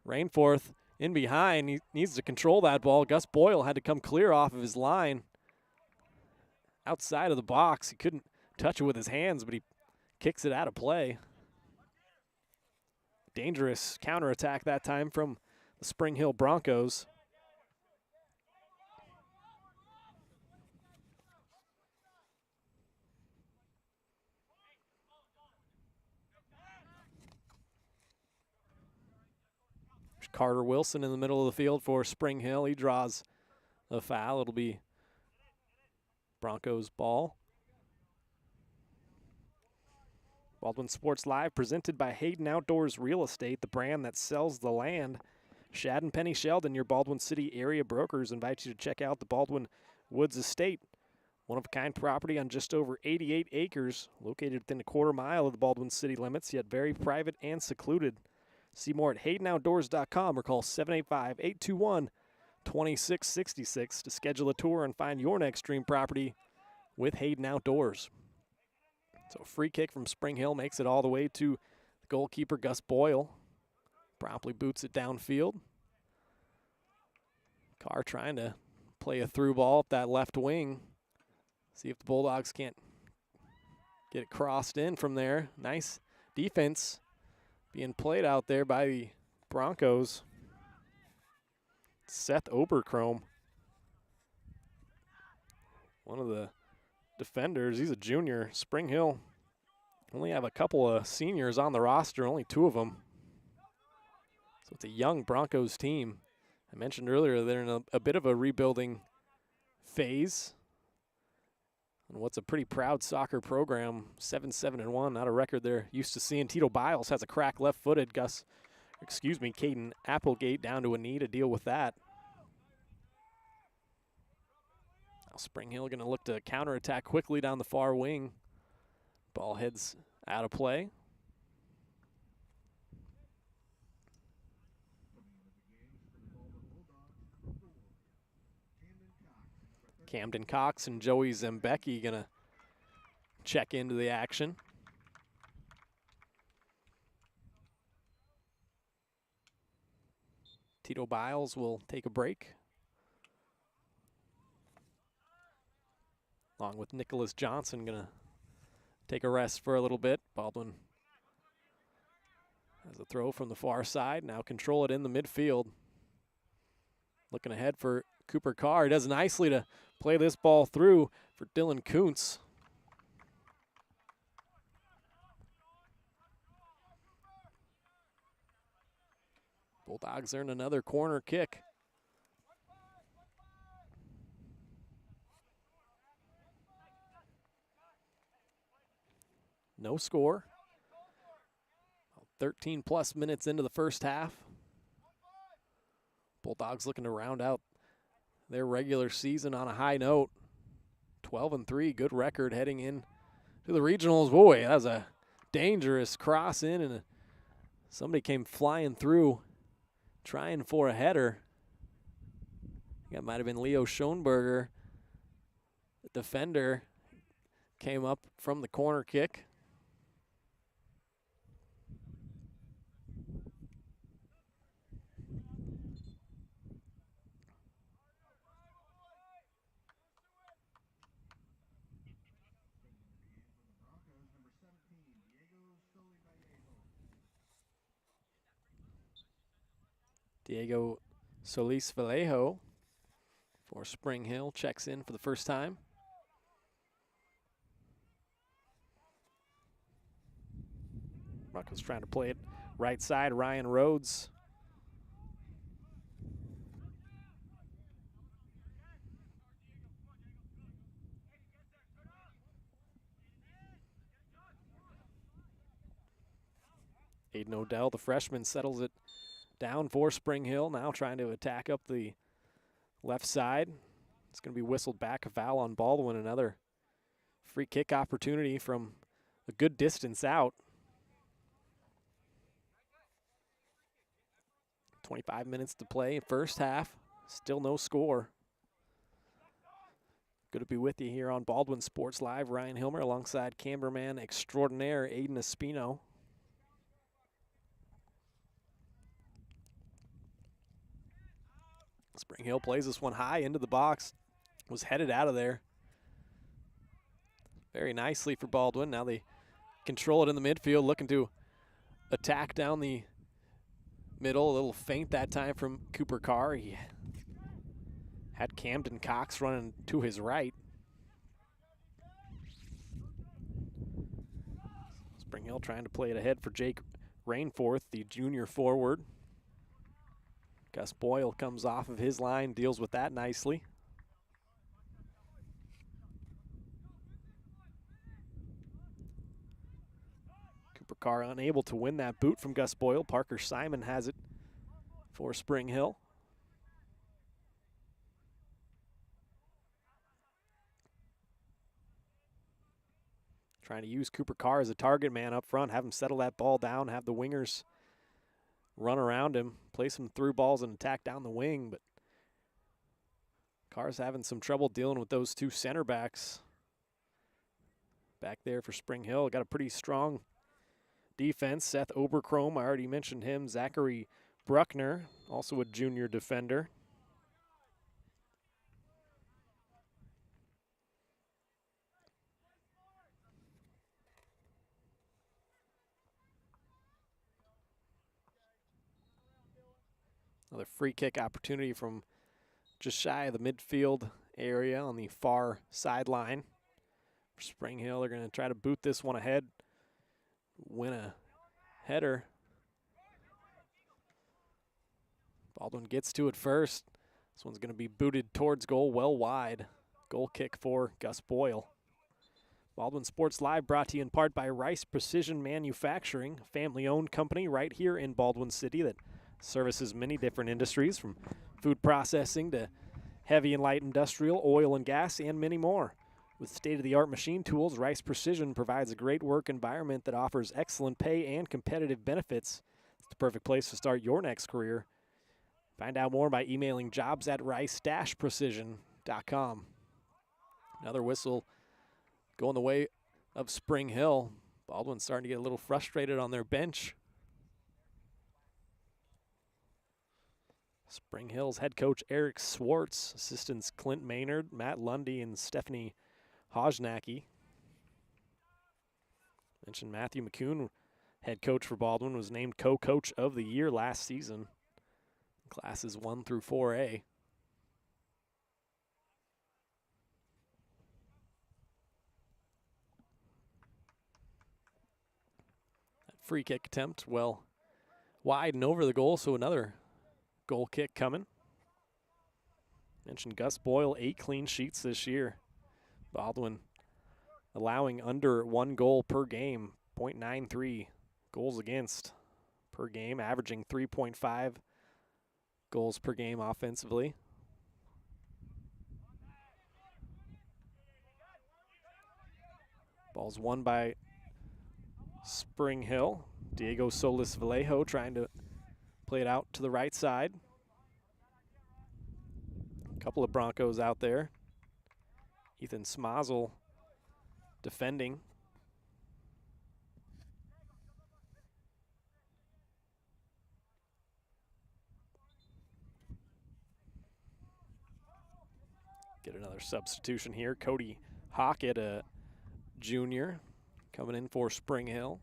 Rainforth in behind. He needs to control that ball. Gus Boyle had to come clear off of his line. Outside of the box. He couldn't touch it with his hands, but he kicks it out of play. Dangerous counterattack that time from the Spring Hill Broncos. Carter Wilson in the middle of the field for Spring Hill. He draws a foul. It'll be Broncos ball. Baldwin Sports Live presented by Hayden Outdoors Real Estate, the brand that sells the land. Shad and Penny Sheldon, your Baldwin City area brokers, invite you to check out the Baldwin Woods Estate. One-of-a-kind property on just over 88 acres, located within a quarter mile of the Baldwin City limits, yet very private and secluded. See more at HaydenOutdoors.com or call 785-821-2666 to schedule a tour and find your next dream property with Hayden Outdoors. So a free kick from Spring Hill makes it all the way to the goalkeeper, Gus Boyle. Promptly boots it downfield. Carr trying to play a through ball up that left wing. See if the Bulldogs can't get it crossed in from there. Nice defense being played out there by the Broncos. Seth Oberchrome, one of the defenders. He's a junior. Spring Hill only have a couple of seniors on the roster, only 2 of them. So it's a young Broncos team. I mentioned earlier they're in a bit of a rebuilding phase. And what's a pretty proud soccer program, 7-7-1, not a record they're used to seeing. Tito Biles has a crack left-footed. Caden Applegate down to a knee to deal with that. Now Spring Hill going to look to counterattack quickly down the far wing. Ball heads out of play. Camden Cox and Joey Zembecki going to check into the action. Tito Biles will take a break, along with Nicholas Johnson going to take a rest for a little bit. Baldwin has a throw from the far side, now control it in the midfield. Looking ahead for Cooper Carr. He does nicely to play this ball through for Dylan Kuntz. Bulldogs earn another corner kick. No score. 13 plus minutes into the first half. Bulldogs looking to round out their regular season on a high note. 12-3, good record heading in to the regionals. Boy, that was a dangerous cross in, and somebody came flying through trying for a header. That might have been Leo Schoenberger. The defender came up from the corner kick. Diego Solis Vallejo for Spring Hill checks in for the first time. Broncos trying to play it right side. Ryan Rhodes. Aiden Odell, the freshman, settles it down for Spring Hill, now trying to attack up the left side. It's going to be whistled back, a foul on Baldwin, another free kick opportunity from a good distance out. 25 minutes to play, first half, still no score. Good to be with you here on Baldwin Sports Live. Ryan Hilmer alongside cameraman extraordinaire Aiden Espino. Spring Hill plays this one high into the box, was headed out of there very nicely for Baldwin. Now they control it in the midfield, looking to attack down the middle. A little feint that time from Cooper Carr. He had Camden Cox running to his right. Spring Hill trying to play it ahead for Jake Rainforth, the junior forward. Gus Boyle comes off of his line, deals with that nicely. Cooper Carr unable to win that boot from Gus Boyle. Parker Simon has it for Spring Hill. Trying to use Cooper Carr as a target man up front, have him settle that ball down, have the wingers run around him, play some through balls and attack down the wing, but Carr's having some trouble dealing with those two center backs back there for Spring Hill. Got a pretty strong defense. Seth Oberchrome, I already mentioned him. Zachary Bruckner, also a junior defender. Another free kick opportunity from just shy of the midfield area on the far sideline. For Spring Hill, they're going to try to boot this one ahead, win a header. Baldwin gets to it first. This one's going to be booted towards goal, well wide. Goal kick for Gus Boyle. Baldwin Sports Live brought to you in part by Rice Precision Manufacturing, a family-owned company right here in Baldwin City that services many different industries, from food processing to heavy and light industrial, oil and gas, and many more. With state-of-the-art machine tools, Rice Precision provides a great work environment that offers excellent pay and competitive benefits. It's the perfect place to start your next career. Find out more by emailing jobs@rice-precision.com. Another whistle going the way of Spring Hill. Baldwin's starting to get a little frustrated on their bench. Spring Hill's head coach Eric Swartz, assistants Clint Maynard, Matt Lundy, and Stephanie Hojnacki. Mentioned Matthew McCune, head coach for Baldwin, was named co-coach of the year last season. Classes 1 through 4A. That free kick attempt, well, wide and over the goal, so another goal kick coming. Mentioned Gus Boyle, 8 clean sheets this year. Baldwin allowing under 1 goal per game, 0.93 goals against per game, averaging 3.5 goals per game offensively. Ball's won by Spring Hill. Diego Solis Vallejo trying to play it out to the right side. A couple of Broncos out there. Ethan Smazel defending. Get another substitution here. Cody Hockett, a junior, coming in for Spring Hill.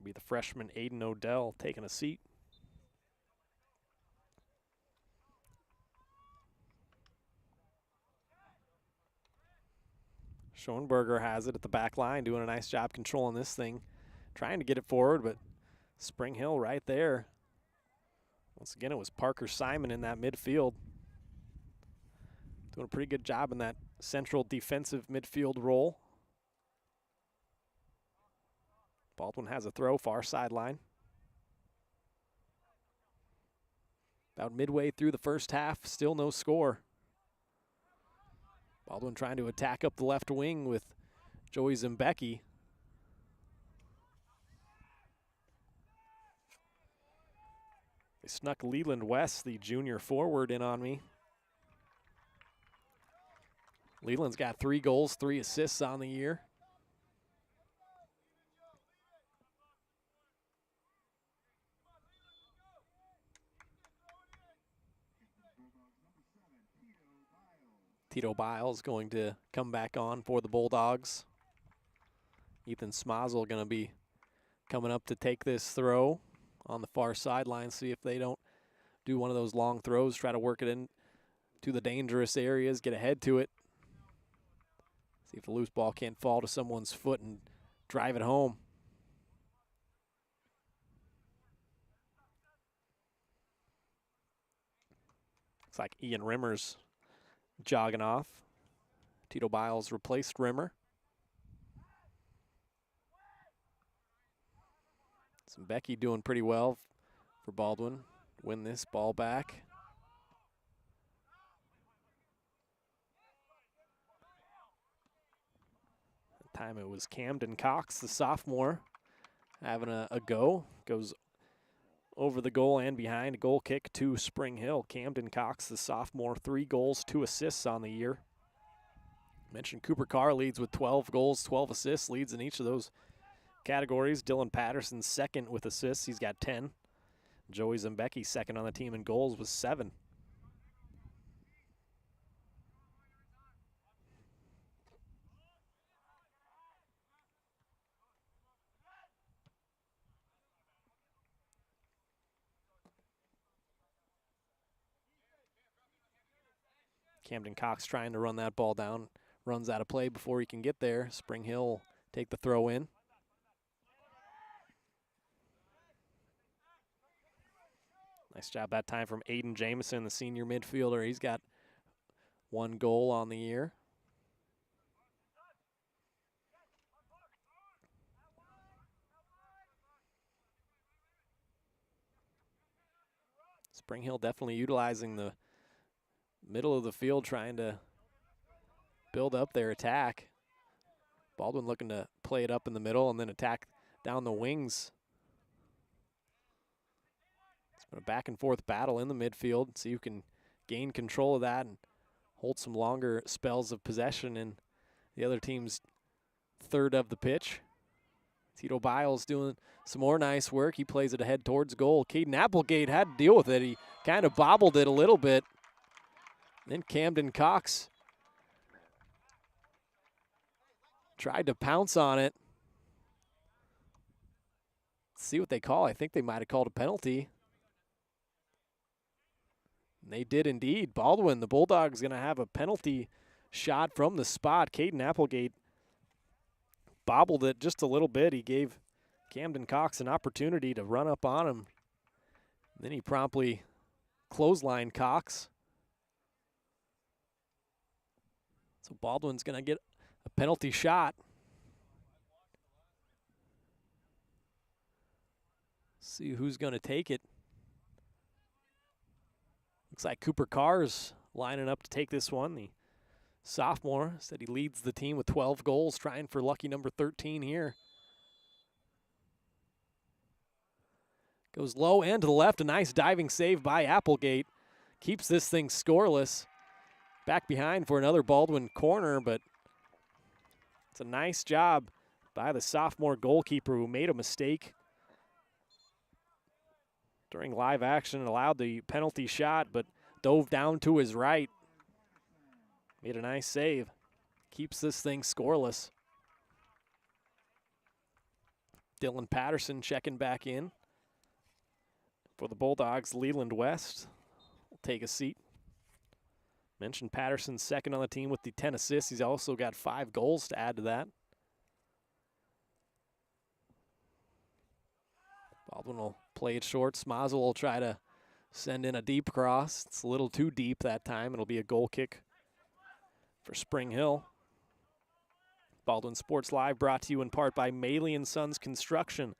Be the freshman Aiden Odell taking a seat. Schoenberger has it at the back line, doing a nice job controlling this thing. Trying to get it forward, but Spring Hill right there. Once again, it was Parker Simon in that midfield. Doing a pretty good job in that central defensive midfield role. Baldwin has a throw, far sideline. About midway through the first half, still no score. Baldwin trying to attack up the left wing with Joey Zimbecki. They snuck Leland West, the junior forward, in on me. Leland's got 3 goals, 3 assists on the year. Tito Biles going to come back on for the Bulldogs. Ethan Smazel going to be coming up to take this throw on the far sideline, see if they don't do one of those long throws, try to work it in to the dangerous areas, get ahead to it. See if the loose ball can't fall to someone's foot and drive it home. Looks like Ian Rimmer's jogging off. Tito Biles replaced Rimmer. Becky doing pretty well for Baldwin. Win this ball back. That time it was Camden Cox, the sophomore, having a go. Goes over the goal and behind. A goal kick to Spring Hill. Camden Cox, the sophomore, 3 goals, 2 assists on the year. Mentioned Cooper Carr leads with 12 goals, 12 assists, leads in each of those categories. Dylan Patterson second with assists. He's got 10. Joey Zimbecki second on the team in goals with 7. Camden Cox trying to run that ball down. Runs out of play before he can get there. Spring Hill take the throw in. Nice job that time from Aiden Jamison, the senior midfielder. He's got 1 goal on the year. Spring Hill definitely utilizing the middle of the field, trying to build up their attack. Baldwin looking to play it up in the middle and then attack down the wings. It's been a back and forth battle in the midfield. See who can gain control of that and hold some longer spells of possession in the other team's third of the pitch. Tito Biles doing some more nice work. He plays it ahead towards goal. Caden Applegate had to deal with it. He kind of bobbled it a little bit. Then Camden Cox tried to pounce on it. Let's see what they call. I think they might have called a penalty. And they did indeed. Baldwin, the Bulldogs, going to have a penalty shot from the spot. Caden Applegate bobbled it just a little bit. He gave Camden Cox an opportunity to run up on him. Then he promptly clotheslined Cox. So Baldwin's going to get a penalty shot. See who's going to take it. Looks like Cooper Carr's lining up to take this one. The sophomore said he leads the team with 12 goals, trying for lucky number 13 here. Goes low and to the left. A nice diving save by Applegate. Keeps this thing scoreless. Back behind for another Baldwin corner, but it's a nice job by the sophomore goalkeeper who made a mistake during live action, allowed the penalty shot, but dove down to his right. Made a nice save. Keeps this thing scoreless. Dylan Patterson checking back in for the Bulldogs. Leland West will take a seat. Mentioned Patterson's second on the team with the 10 assists. He's also got 5 goals to add to that. Baldwin will play it short. Smazel will try to send in a deep cross. It's a little too deep that time. It'll be a goal kick for Spring Hill. Baldwin Sports Live brought to you in part by Maley & Sons Construction,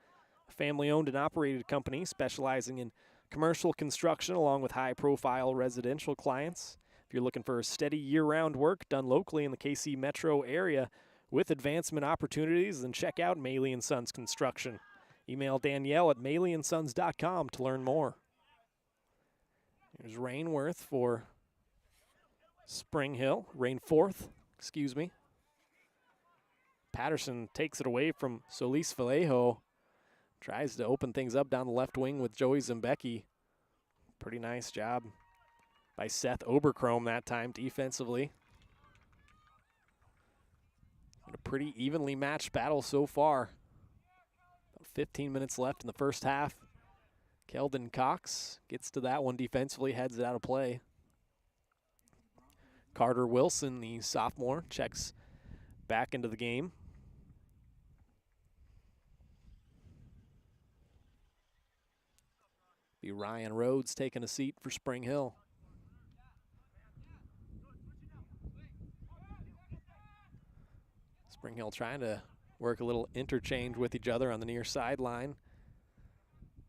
a family-owned and operated company specializing in commercial construction along with high-profile residential clients. If you're looking for steady year-round work done locally in the KC metro area with advancement opportunities, then check out Maley & Sons Construction. Email Danielle at maleyandSons.com to learn more. Here's Rainworth for Spring Hill. Rainforth, excuse me. Patterson takes it away from Solis Vallejo. Tries to open things up down the left wing with Joey Zembecki. Pretty nice job by Seth Oberchrome that time defensively. A pretty evenly matched battle so far. About 15 minutes left in the first half. Keldon Cox gets to that one defensively, heads it out of play. Carter Wilson, the sophomore, checks back into the game. Be Ryan Rhodes taking a seat for Spring Hill. Spring Hill trying to work a little interchange with each other on the near sideline.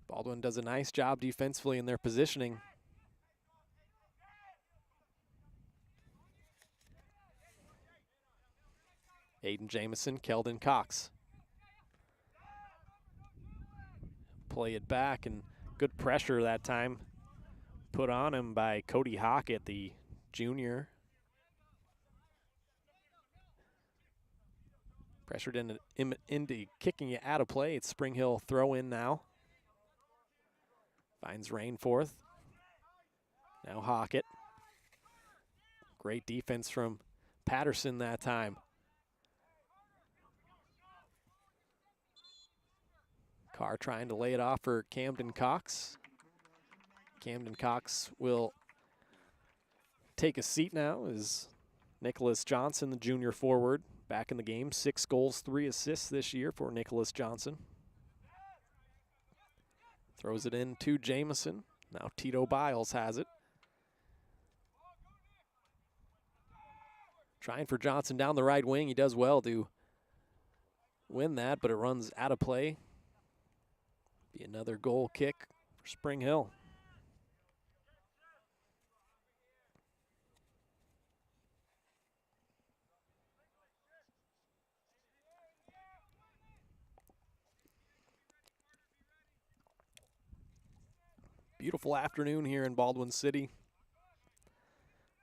Baldwin does a nice job defensively in their positioning. Aiden Jamison, Keldon Cox. Play it back, and good pressure that time put on him by Cody Hockett, the junior. Pressured into kicking it out of play. It's Spring Hill throw in now. Finds Rainforth. Now Hockett. Great defense from Patterson that time. Carr trying to lay it off for Camden Cox. Camden Cox will take a seat now is Nicholas Johnson, the junior forward, back in the game. 6 goals, 3 assists this year for Nicholas Johnson. Throws it in to Jamison. Now Tito Biles has it. Trying for Johnson down the right wing. He does well to win that, but it runs out of play. Be another goal kick for Spring Hill. Beautiful afternoon here in Baldwin City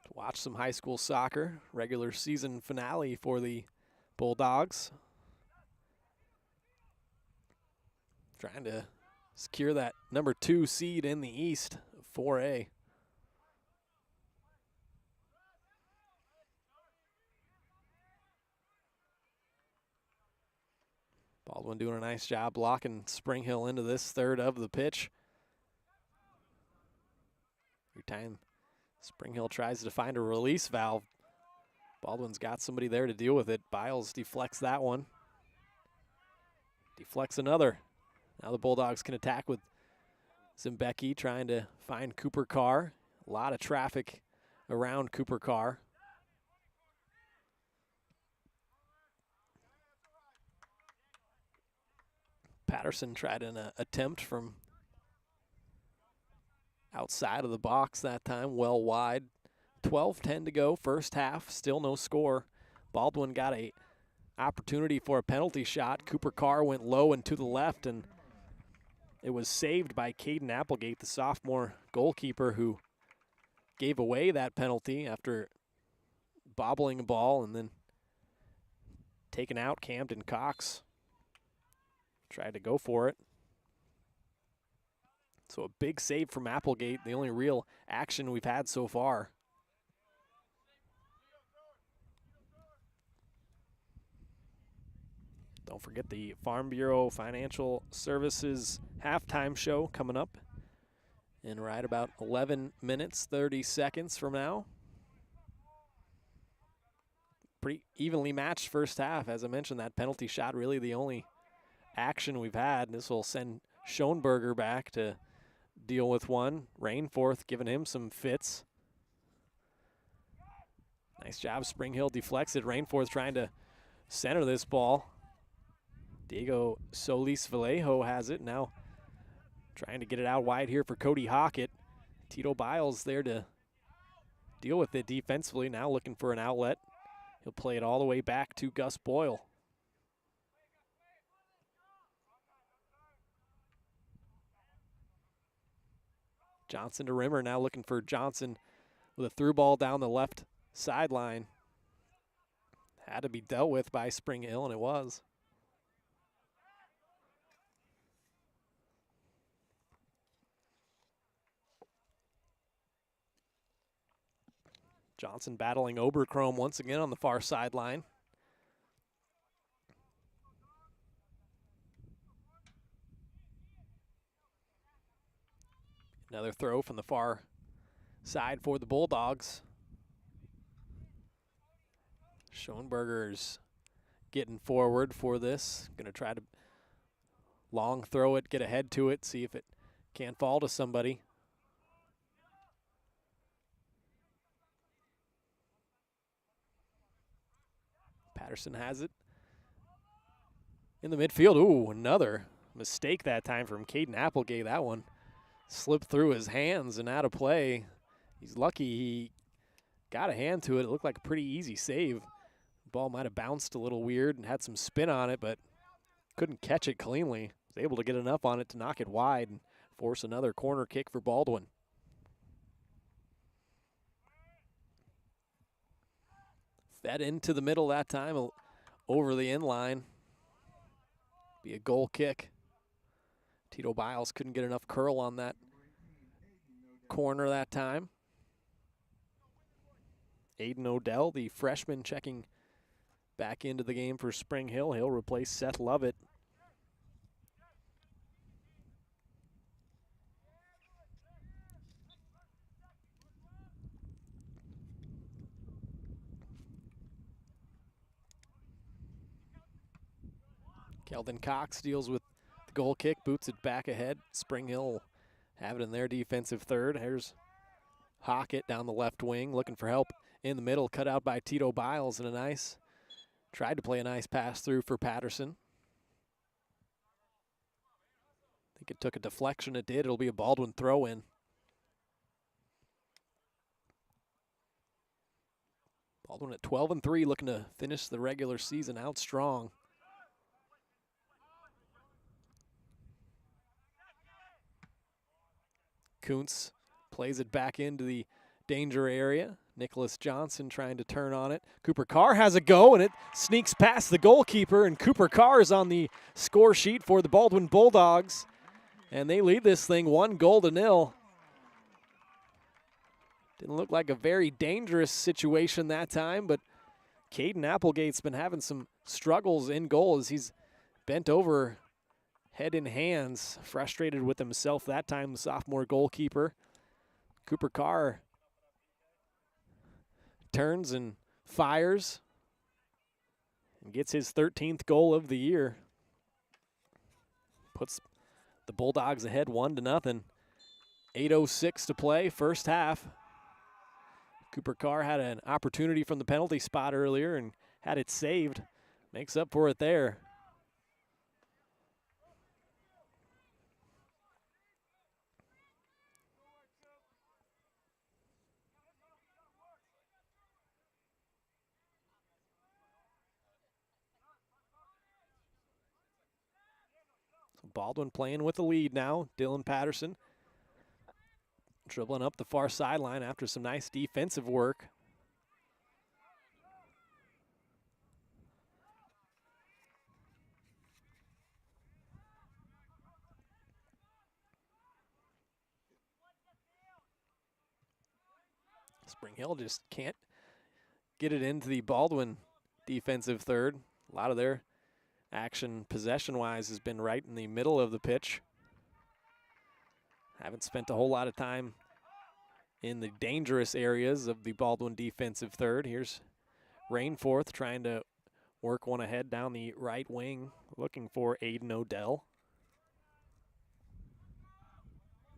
to watch some high school soccer. Regular season finale for the Bulldogs. Trying to secure that number 2 seed in the East, 4A. Baldwin doing a nice job blocking Spring Hill into this third of the pitch. Every time Spring Hill tries to find a release valve, Baldwin's got somebody there to deal with it. Biles deflects that one. Deflects another. Now the Bulldogs can attack with Zimbecki trying to find Cooper Carr. A lot of traffic around Cooper Carr. Patterson tried an attempt from outside of the box that time, well wide. 12-10 to go, first half, still no score. Baldwin got a opportunity for a penalty shot. Cooper Carr went low and to the left, and it was saved by Caden Applegate, the sophomore goalkeeper, who gave away that penalty after bobbling a ball and then taking out Camden Cox. Tried to go for it. So a big save from Applegate, the only real action we've had so far. Don't forget the Farm Bureau Financial Services halftime show coming up in right about 11 minutes, 30 seconds from now. Pretty evenly matched first half. As I mentioned, that penalty shot really the only action we've had. This will send Schoenberger back to deal with one. Rainforth giving him some fits. Nice job. Spring Hill deflects it. Rainforth trying to center this ball. Diego Solis Vallejo has it. Now trying to get it out wide here for Cody Hockett. Tito Biles there to deal with it defensively. Now looking for an outlet. He'll play it all the way back to Gus Boyle. Johnson to Rimmer, now looking for Johnson with a through ball down the left sideline. Had to be dealt with by Spring Hill, and it was. Johnson battling Oberchrome once again on the far sideline. Another throw from the far side for the Bulldogs. Schoenberger's getting forward for this. Going to try to long throw it, get ahead to it, see if it can't fall to somebody. Patterson has it in the midfield. Ooh, another mistake that time from Caden Applegate. That one slipped through his hands and out of play. He's lucky he got a hand to it. It looked like a pretty easy save. The ball might have bounced a little weird and had some spin on it, but couldn't catch it cleanly. Was able to get enough on it to knock it wide and force another corner kick for Baldwin. Fed into the middle that time, over the end line. Be a goal kick. Tito Biles couldn't get enough curl on that corner that time. Aiden Odell, the freshman, checking back into the game for Spring Hill. He'll replace Seth Lovett. Keldon Cox deals with the goal kick, boots it back ahead. Spring Hill will have it in their defensive third. Here's Hockett down the left wing, looking for help in the middle, cut out by Tito Biles, and tried to play a nice pass through for Patterson. I think it took a deflection, it did. It'll be a Baldwin throw-in. Baldwin at 12-3, looking to finish the regular season out strong. Kuntz plays it back into the danger area. Nicholas Johnson trying to turn on it. Cooper Carr has a go, and it sneaks past the goalkeeper, and Cooper Carr is on the score sheet for the Baldwin Bulldogs. And they lead this thing 1-0. Didn't look like a very dangerous situation that time, but Caden Applegate's been having some struggles in goal as he's bent over, head in hands, frustrated with himself that time, the sophomore goalkeeper. Cooper Carr turns and fires and gets his 13th goal of the year. Puts the Bulldogs ahead 1-0. 8:06 to play, first half. Cooper Carr had an opportunity from the penalty spot earlier and had it saved. Makes up for it there. So Baldwin playing with the lead now. Dylan Patterson dribbling up the far sideline after some nice defensive work. Spring Hill just can't get it into the Baldwin defensive third. A lot of their action possession-wise has been right in the middle of the pitch. Haven't spent a whole lot of time in the dangerous areas of the Baldwin defensive third. Here's Rainforth trying to work one ahead down the right wing, looking for Aiden Odell.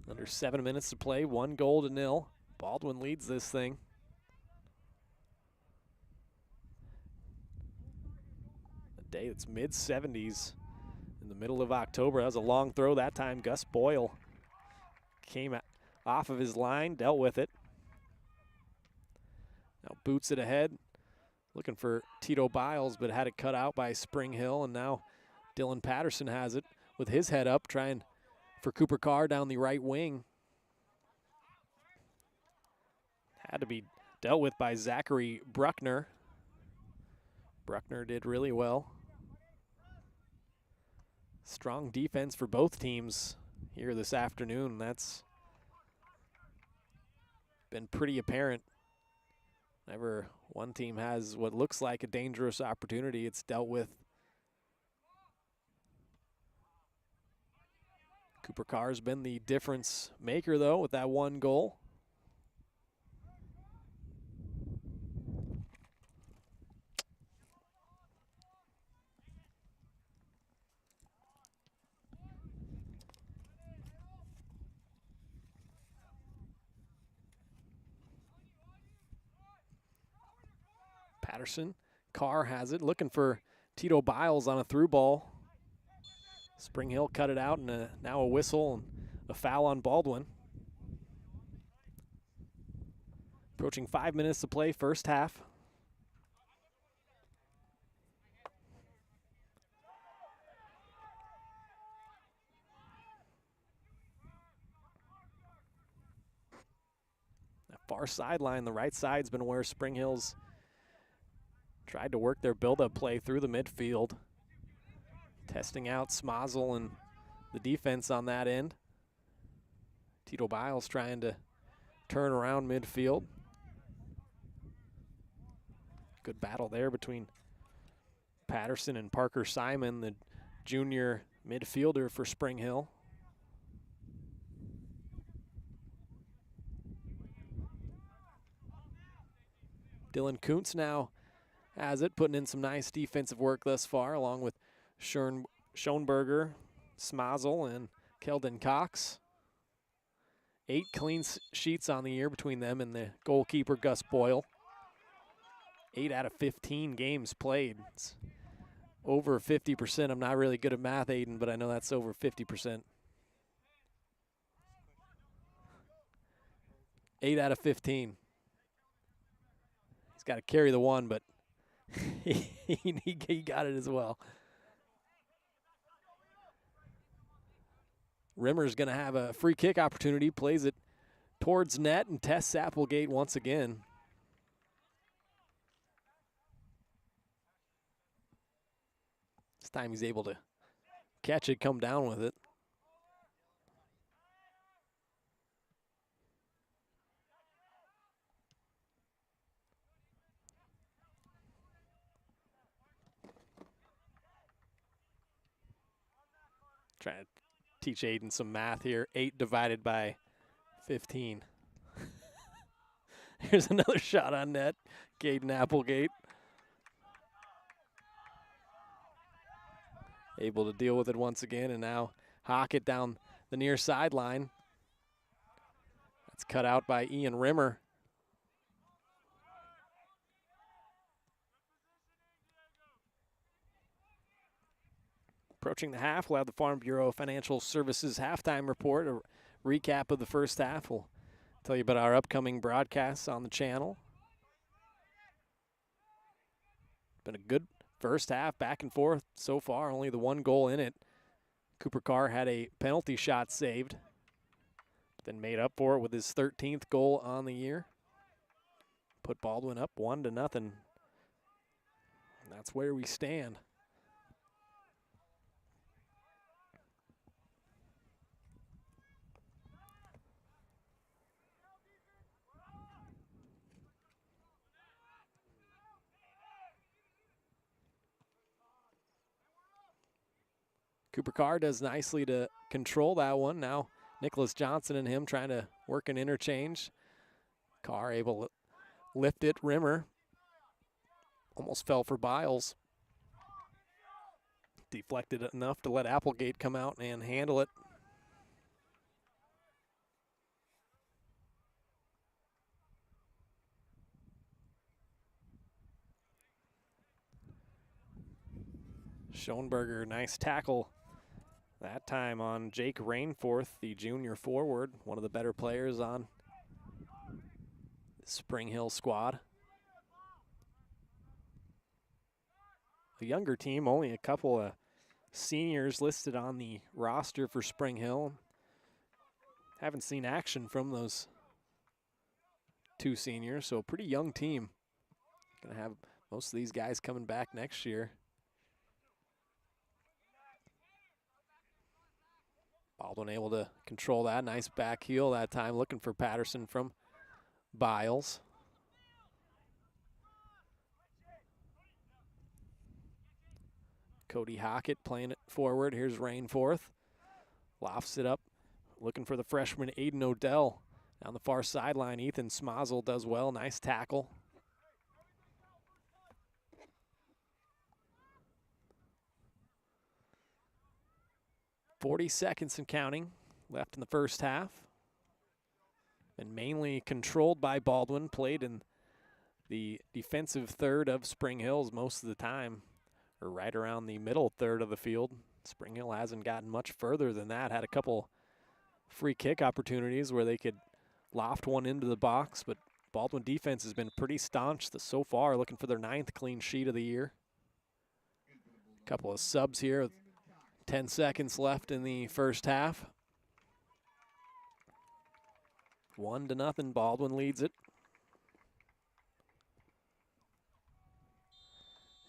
Under 7 minutes to play, 1-0. Baldwin leads this thing. A day that's mid-70s in the middle of October. That was a long throw that time. Gus Boyle came off of his line, dealt with it. Now boots it ahead, looking for Tito Biles, but had it cut out by Spring Hill, and now Dylan Patterson has it with his head up, trying for Cooper Carr down the right wing. Had to be dealt with by Zachary Bruckner. Bruckner did really well. Strong defense for both teams here this afternoon. That's been pretty apparent. Whenever one team has what looks like a dangerous opportunity, it's dealt with. Cooper Carr's been the difference maker, though, with that one goal. Patterson, Carr has it, looking for Tito Biles on a through ball. Spring Hill cut it out, and now a whistle and a foul on Baldwin. Approaching 5 minutes to play, first half. That far sideline, the right side's been where Spring Hill's tried to work their build-up play through the midfield. Testing out Smazel and the defense on that end. Tito Biles trying to turn around midfield. Good battle there between Patterson and Parker Simon, the junior midfielder for Spring Hill. Dylan Kuntz now has it, putting in some nice defensive work thus far, along with Shern Schoenberger, Smazel, and Keldon Cox. 8 clean sheets on the year between them and the goalkeeper, Gus Boyle. 8 out of 15 games played. It's over 50%. I'm not really good at math, Aiden, but I know that's over 50%. 8 out of 15. He's got to carry the one, but he got it as well. Rimmer's going to have a free kick opportunity, plays it towards net, and tests Applegate once again. This time he's able to catch it, come down with it. Trying to teach Aiden some math here. 8 divided by 15. Here's another shot on net. Caden Applegate. Able to deal with it once again, and now hawk it down the near sideline. That's cut out by Ian Rimmer. Approaching the half, we'll have the Farm Bureau Financial Services halftime report, a recap of the first half. We'll tell you about our upcoming broadcasts on the channel. Been a good first half, back and forth so far, only the 1 goal in it. Cooper Carr had a penalty shot saved, then made up for it with his 13th goal on the year. Put Baldwin up 1-0. And that's where we stand. Cooper Carr does nicely to control that one. Now Nicholas Johnson and him trying to work an interchange. Carr able to lift it. Rimmer almost fell for Biles. Deflected it enough to let Applegate come out and handle it. Schoenberger, nice tackle. That time on Jake Rainforth, the junior forward, one of the better players on the Spring Hill squad. A younger team, only a couple of seniors listed on the roster for Spring Hill. Haven't seen action from those 2 seniors, so a pretty young team. Gonna have most of these guys coming back next year. Baldwin able to control that. Nice back heel that time, looking for Patterson from Biles. Cody Hockett playing it forward. Here's Rainforth. Lofts it up, looking for the freshman Aiden Odell. Down the far sideline, Ethan Smazel does well. Nice tackle. .40 seconds and counting left in the first half. And mainly controlled by Baldwin, played in the defensive third of Spring Hills most of the time, or right around the middle third of the field. Spring Hill hasn't gotten much further than that. Had a couple free kick opportunities where they could loft one into the box, but Baldwin defense has been pretty staunch so far, looking for their 9th clean sheet of the year. A couple of subs here. 10 seconds left in the first half. 1-0, Baldwin leads it.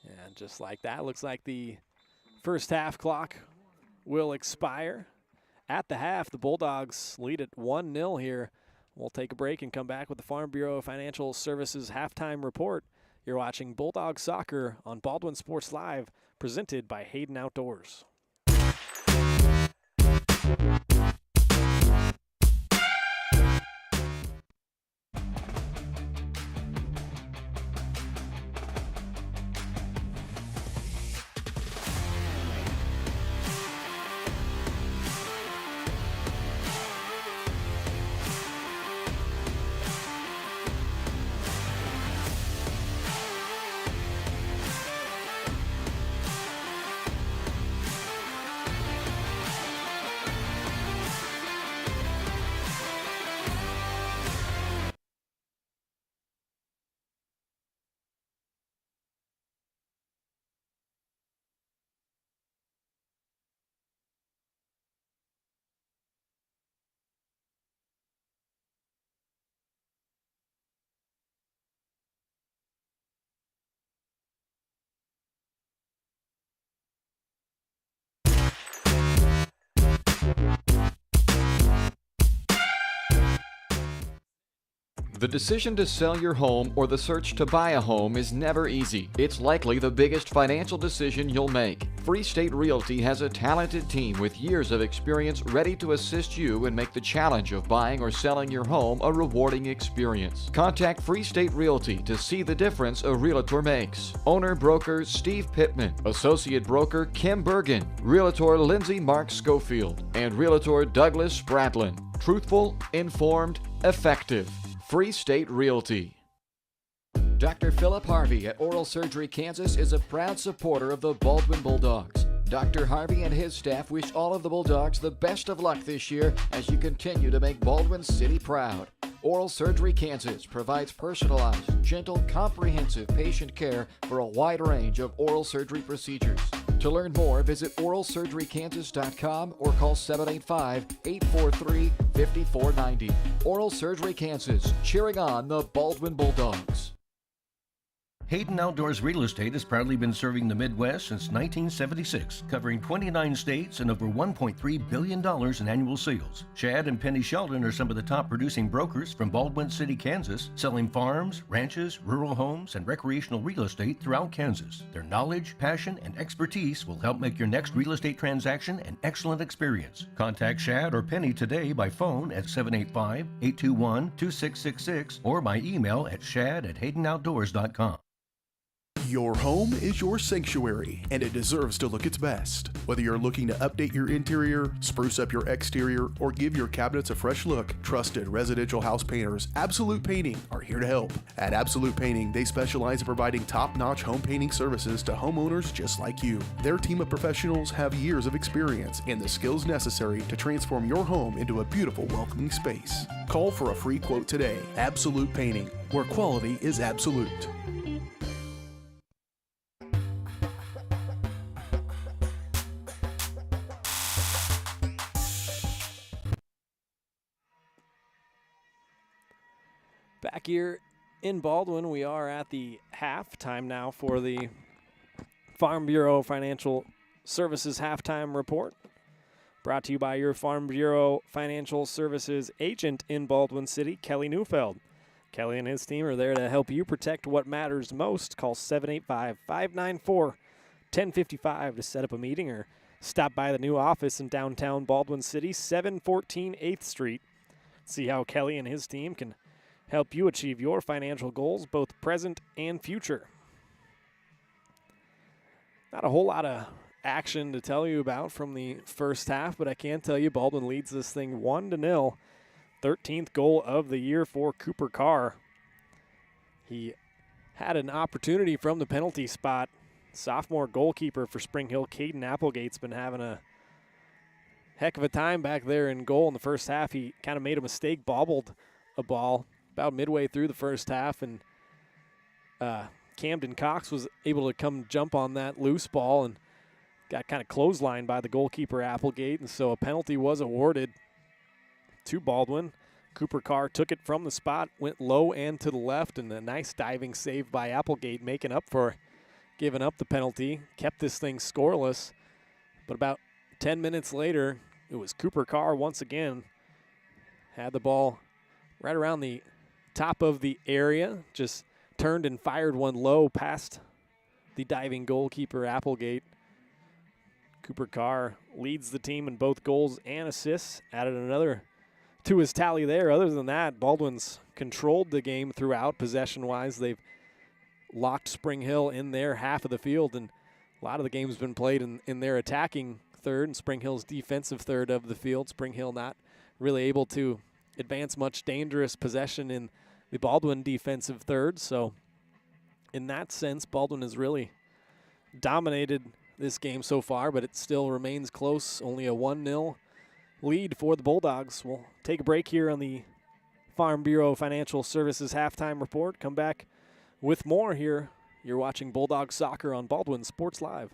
And just like that, looks like the first half clock will expire. At the half, the Bulldogs lead at 1-0 here. We'll take a break and come back with the Farm Bureau Financial Services halftime report. You're watching Bulldog Soccer on Baldwin Sports Live, presented by Hayden Outdoors. The decision to sell your home or the search to buy a home is never easy. It's likely the biggest financial decision you'll make. Free State Realty has a talented team with years of experience ready to assist you and make the challenge of buying or selling your home a rewarding experience. Contact Free State Realty to see the difference a realtor makes. Owner broker Steve Pittman, associate broker Kim Bergen, realtor Lindsay Mark Schofield, and realtor Douglas Spradlin. Truthful, informed, effective. Free State Realty. Dr. Philip Harvey at Oral Surgery Kansas is a proud supporter of the Baldwin Bulldogs. Dr. Harvey and his staff wish all of the Bulldogs the best of luck this year as you continue to make Baldwin City proud. Oral Surgery Kansas provides personalized, gentle, comprehensive patient care for a wide range of oral surgery procedures. To learn more, visit oralsurgerykansas.com or call 785-843-5490. Oral Surgery Kansas, cheering on the Baldwin Bulldogs. Hayden Outdoors Real Estate has proudly been serving the Midwest since 1976, covering 29 states and over $1.3 billion in annual sales. Chad and Penny Sheldon are some of the top producing brokers from Baldwin City, Kansas, selling farms, ranches, rural homes, and recreational real estate throughout Kansas. Their knowledge, passion, and expertise will help make your next real estate transaction an excellent experience. Contact Chad or Penny today by phone at 785-821-2666 or by email at shad@haydenoutdoors.com. Your home is your sanctuary, and it deserves to look its best. Whether you're looking to update your interior, spruce up your exterior, or give your cabinets a fresh look, trusted residential house painters Absolute Painting are here to help. At Absolute Painting, they specialize in providing top-notch home painting services to homeowners just like you. Their team of professionals have years of experience and the skills necessary to transform your home into a beautiful, welcoming space. Call for a free quote today. Absolute Painting, where quality is absolute. Back here in Baldwin, we are at the halftime now for the Farm Bureau Financial Services Halftime Report. Brought to you by your Farm Bureau Financial Services agent in Baldwin City, Kelly Neufeld. Kelly and his team are there to help you protect what matters most. Call 785-594-1055 to set up a meeting or stop by the new office in downtown Baldwin City, 714 8th Street. See how Kelly and his team can help you achieve your financial goals, both present and future. Not a whole lot of action to tell you about from the first half, but I can tell you Baldwin leads this thing 1-0. 13th goal of the year for Cooper Carr. He had an opportunity from the penalty spot. Sophomore goalkeeper for Spring Hill, Caden Applegate's been having a heck of a time back there in goal in the first half. He kind of made a mistake, bobbled a ball about midway through the first half, and Camden Cox was able to come jump on that loose ball and got kind of clotheslined by the goalkeeper Applegate, and so a penalty was awarded to Baldwin. Cooper Carr took it from the spot, went low and to the left, and a nice diving save by Applegate, making up for giving up the penalty, kept this thing scoreless. But about 10 minutes later, it was Cooper Carr once again, had the ball right around the top of the area, just turned and fired one low past the diving goalkeeper Applegate. Cooper Carr leads the team in both goals and assists, added another to his tally there. Other than that, Baldwin's controlled the game throughout possession-wise. They've locked Spring Hill in their half of the field, and a lot of the game's been played in their attacking third and Spring Hill's defensive third of the field. Spring Hill not really able to advance much dangerous possession in the Baldwin defensive third. So in that sense, Baldwin has really dominated this game so far, but it still remains close. Only a 1-0 lead for the Bulldogs. We'll take a break here on the Farm Bureau Financial Services Halftime Report. Come back with more here. You're watching Bulldog Soccer on Baldwin Sports Live.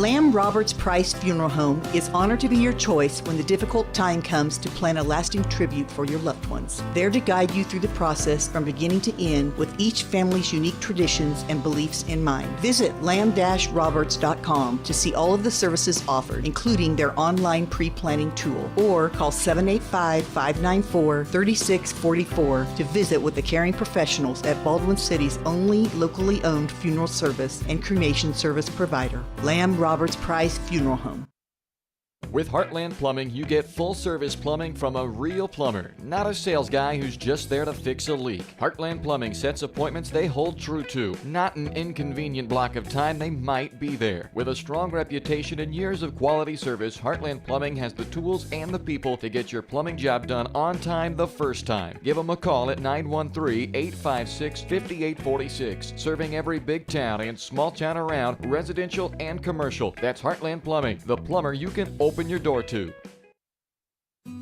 Lamb Roberts Price Funeral Home is honored to be your choice when the difficult time comes to plan a lasting tribute for your loved ones. There to guide you through the process from beginning to end with each family's unique traditions and beliefs in mind. Visit lamb-roberts.com to see all of the services offered, including their online pre-planning tool, or call 785-594-3644 to visit with the caring professionals at Baldwin City's only locally owned funeral service and cremation service provider, Lamb Roberts Price Funeral Home. With Heartland Plumbing, you get full-service plumbing from a real plumber, not a sales guy who's just there to fix a leak. Heartland Plumbing sets appointments they hold true to, not an inconvenient block of time they might be there. With a strong reputation and years of quality service, Heartland Plumbing has the tools and the people to get your plumbing job done on time the first time. Give them a call at 913-856-5846, serving every big town and small town around, residential and commercial. That's Heartland Plumbing, the plumber you can open your door to.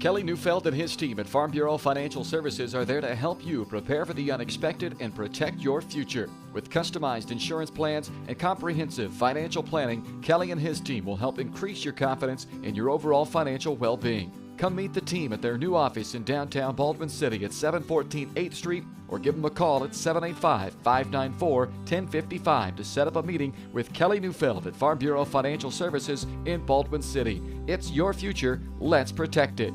Kelly Neufeld and his team at Farm Bureau Financial Services are there to help you prepare for the unexpected and protect your future. With customized insurance plans and comprehensive financial planning, Kelly and his team will help increase your confidence in your overall financial well-being. Come meet the team at their new office in downtown Baldwin City at 714 8th Street, or give them a call at 785-594-1055 to set up a meeting with Kelly Neufeld at Farm Bureau Financial Services in Baldwin City. It's your future. Let's protect it.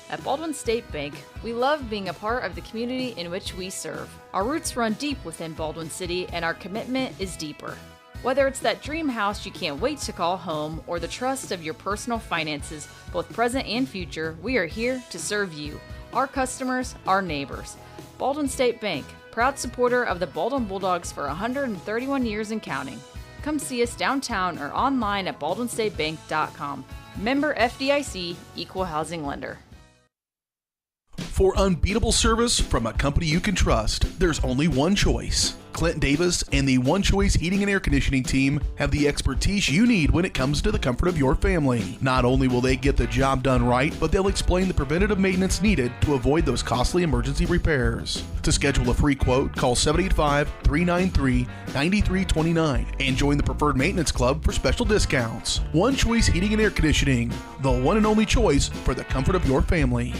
At Baldwin State Bank, we love being a part of the community in which we serve. Our roots run deep within Baldwin City, and our commitment is deeper. Whether it's that dream house you can't wait to call home or the trust of your personal finances, both present and future, we are here to serve you, our customers, our neighbors. Baldwin State Bank, proud supporter of the Baldwin Bulldogs for 131 years and counting. Come see us downtown or online at baldwinstatebank.com. Member FDIC, Equal Housing Lender. For unbeatable service from a company you can trust, there's only one choice. Clint Davis and the One Choice Heating and Air Conditioning team have the expertise you need when it comes to the comfort of your family. Not only will they get the job done right, but they'll explain the preventative maintenance needed to avoid those costly emergency repairs. To schedule a free quote, call 785-393-9329 and join the Preferred Maintenance Club for special discounts. One Choice Heating and Air Conditioning, the one and only choice for the comfort of your family.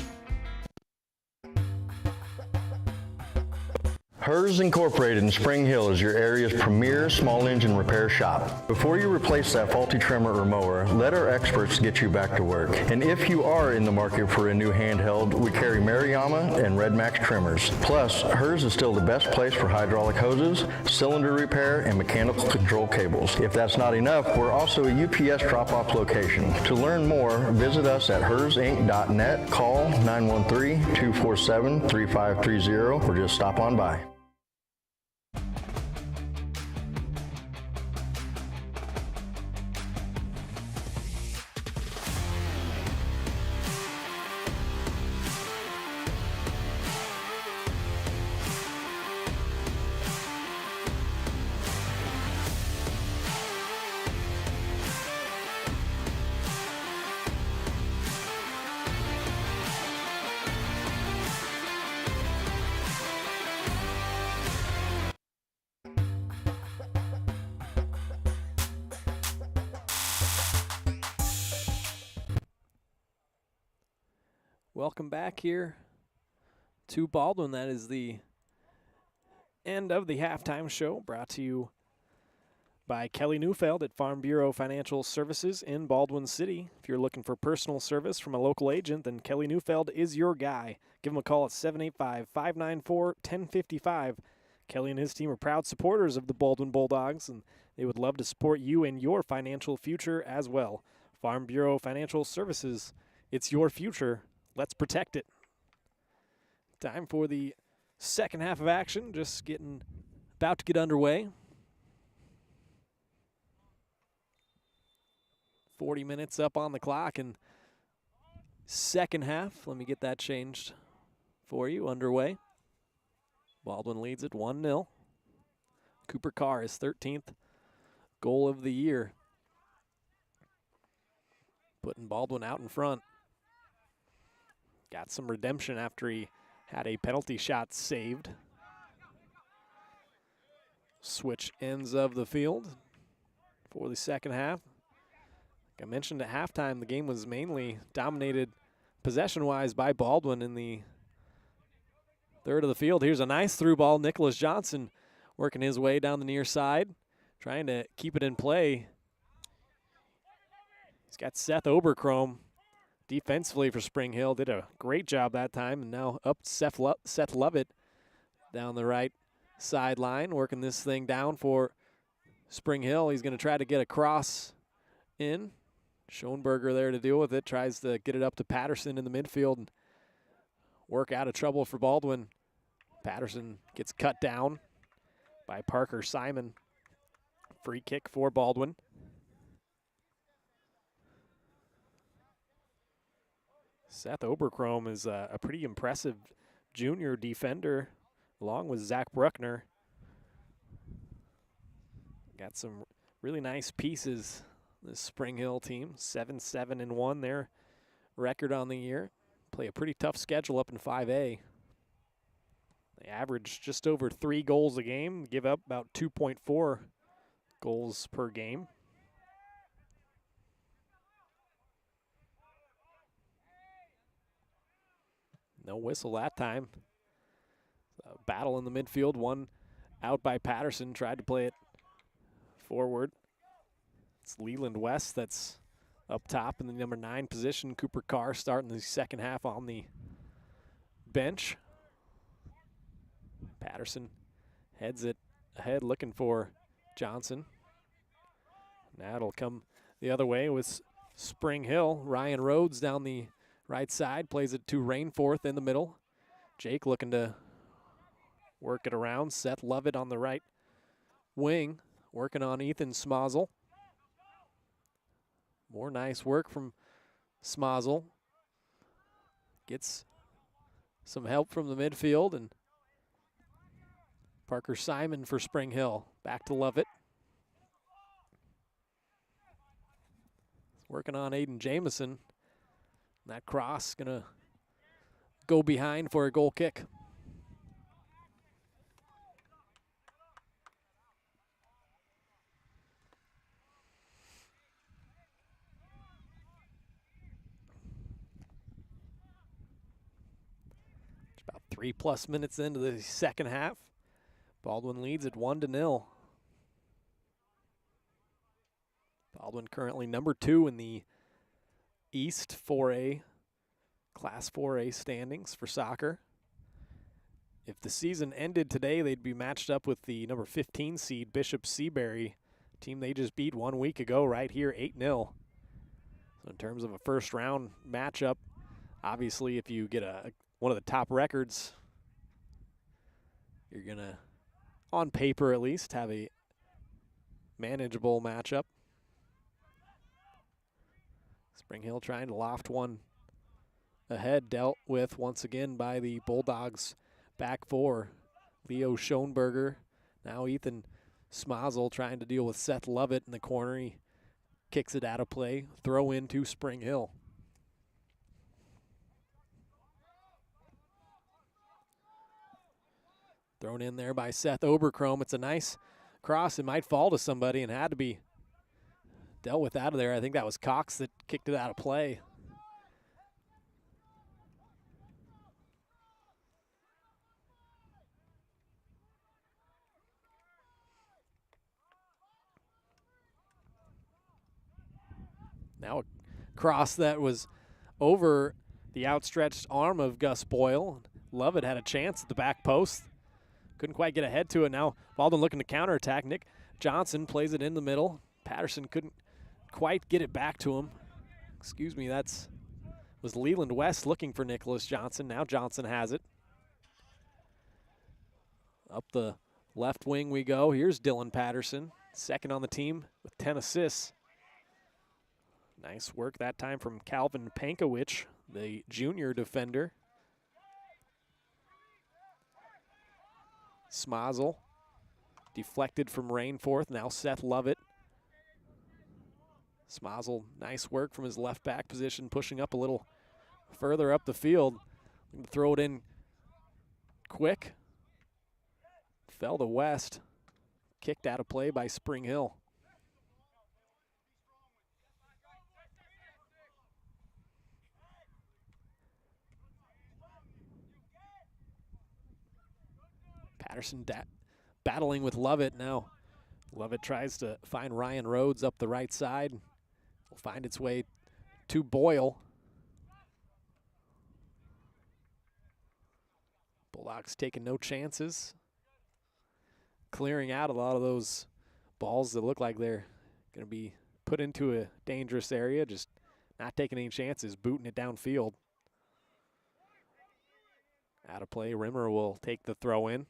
Hers Incorporated in Spring Hill is your area's premier small engine repair shop. Before you replace that faulty trimmer or mower, let our experts get you back to work. And if you are in the market for a new handheld, we carry Maruyama and Red Max trimmers. Plus, Hers is still the best place for hydraulic hoses, cylinder repair, and mechanical control cables. If that's not enough, we're also a UPS drop-off location. To learn more, visit us at hersinc.net, call 913-247-3530, or just stop on by. Welcome back here to Baldwin. That is the end of the halftime show, brought to you by Kelly Neufeld at Farm Bureau Financial Services in Baldwin City. If you're looking for personal service from a local agent, then Kelly Neufeld is your guy. Give him a call at 785-594-1055. Kelly and his team are proud supporters of the Baldwin Bulldogs, and they would love to support you in your financial future as well. Farm Bureau Financial Services, it's your future. Let's protect it. Time for the second half of action, just about to get underway. 40 minutes up on the clock, and second half, let me get that changed for you, underway. Baldwin leads it 1-0. Cooper Carr, his 13th goal of the year. Putting Baldwin out in front. Got some redemption after he had a penalty shot saved. Switch ends of the field for the second half. Like I mentioned at halftime, the game was mainly dominated possession-wise by Baldwin in the third of the field. Here's a nice through ball. Nicholas Johnson working his way down the near side, trying to keep it in play. He's got Seth Oberchrome defensively for Spring Hill. Did a great job that time, and now up Seth Lovett down the right sideline, working this thing down for Spring Hill. He's going to try to get a cross in. Schoenberger there to deal with it, tries to get it up to Patterson in the midfield and work out of trouble for Baldwin. Patterson gets cut down by Parker Simon. Free kick for Baldwin. Seth Oberchrome is a pretty impressive junior defender, along with Zach Bruckner. Got some really nice pieces, this Spring Hill team. 7-7-1 their record on the year. Play a pretty tough schedule up in 5A. They average just over 3 goals a game, give up about 2.4 goals per game. No whistle that time. A battle in the midfield, one out by Patterson, tried to play it forward. It's Leland West that's up top in the number 9 position. Cooper Carr starting the second half on the bench. Patterson heads it ahead looking for Johnson. Now it'll come the other way with Spring Hill. Ryan Rhodes down the right side, plays it to Rainforth in the middle. Jake looking to work it around. Seth Lovett on the right wing, working on Ethan Smozzle. More nice work from Smozzle. Gets some help from the midfield, and Parker Simon for Spring Hill. Back to Lovett. Working on Aiden Jamison. That cross gonna go behind for a goal kick. It's about 3+ minutes into the second half. Baldwin leads at 1-0. Baldwin currently number 2 in the East 4A, Class 4A standings for soccer. If the season ended today, they'd be matched up with the number 15 seed, Bishop Seabury, team they just beat 1 week ago right here, 8-0. So in terms of a first round matchup, obviously if you get one of the top records, you're going to, on paper at least, have a manageable matchup. Spring Hill trying to loft one ahead, dealt with once again by the Bulldogs back 4. Leo Schoenberger, now Ethan Smozzle trying to deal with Seth Lovett in the corner. He kicks it out of play, throw in to Spring Hill. Thrown in there by Seth Oberchrome. It's a nice cross. It might fall to somebody and had to be dealt with out of there. I think that was Cox that kicked it out of play. Now a cross that was over the outstretched arm of Gus Boyle. Lovett had a chance at the back post. Couldn't quite get ahead to it. Now Baldwin looking to counterattack. Nick Johnson plays it in the middle. Patterson couldn't quite get it back to him. Excuse me, was Leland West looking for Nicholas Johnson. Now Johnson has it. Up the left wing we go. Here's Dylan Patterson, second on the team with 10 assists. Nice work that time from Calvin Pankowicz, the junior defender. Smazel deflected from Rainforth. Now Seth Lovett. Smazel, nice work from his left back position, pushing up a little further up the field. Throw it in quick. Fell to West. Kicked out of play by Spring Hill. Patterson battling with Lovett now. Lovett tries to find Ryan Rhodes up the right side. Will find its way to Boyle. Bulldogs taking no chances. Clearing out a lot of those balls that look like they're going to be put into a dangerous area. Just not taking any chances, booting it downfield. Out of play, Rimmer will take the throw in.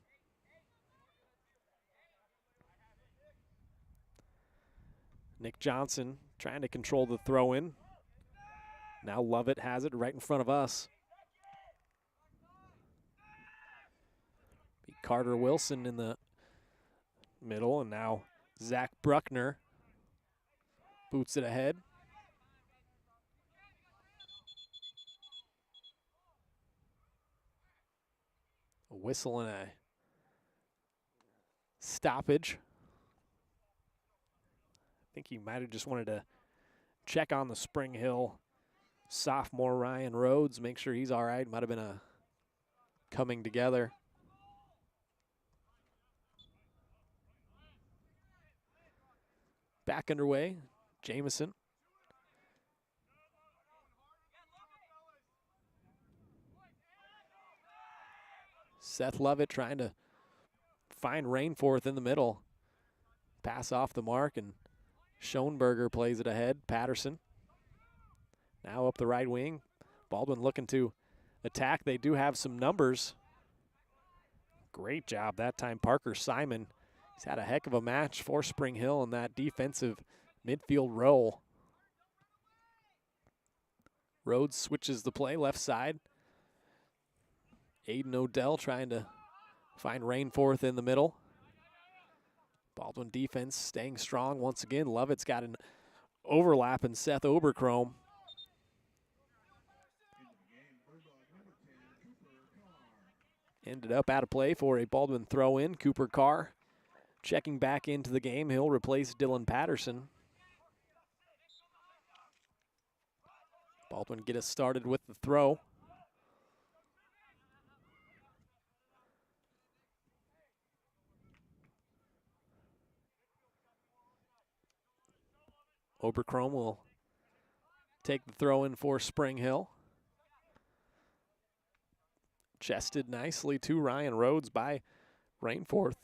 Nick Johnson trying to control the throw in. Now Lovett has it right in front of us. Carter Wilson in the middle, and now Zach Bruckner boots it ahead. A whistle and a stoppage. I think he might have just wanted to check on the Spring Hill sophomore Ryan Rhodes, make sure he's all right. Might have been a coming together. Back underway, Jamison. Seth Lovett trying to find Rainforth in the middle. Pass off the mark, and Schoenberger plays it ahead. Patterson now up the right wing. Baldwin looking to attack. They do have some numbers. Great job that time, Parker Simon. He's had a heck of a match for Spring Hill in that defensive midfield role. Rhodes switches the play left side. Aiden Odell trying to find Rainforth in the middle. Baldwin defense staying strong once again. Lovett's got an overlap in Seth Oberchrome. Ended up out of play for a Baldwin throw in. Cooper Carr checking back into the game. He'll replace Dylan Patterson. Baldwin get us started with the throw. Oberchrome will take the throw in for Spring Hill. Chested nicely to Ryan Rhodes by Rainforth.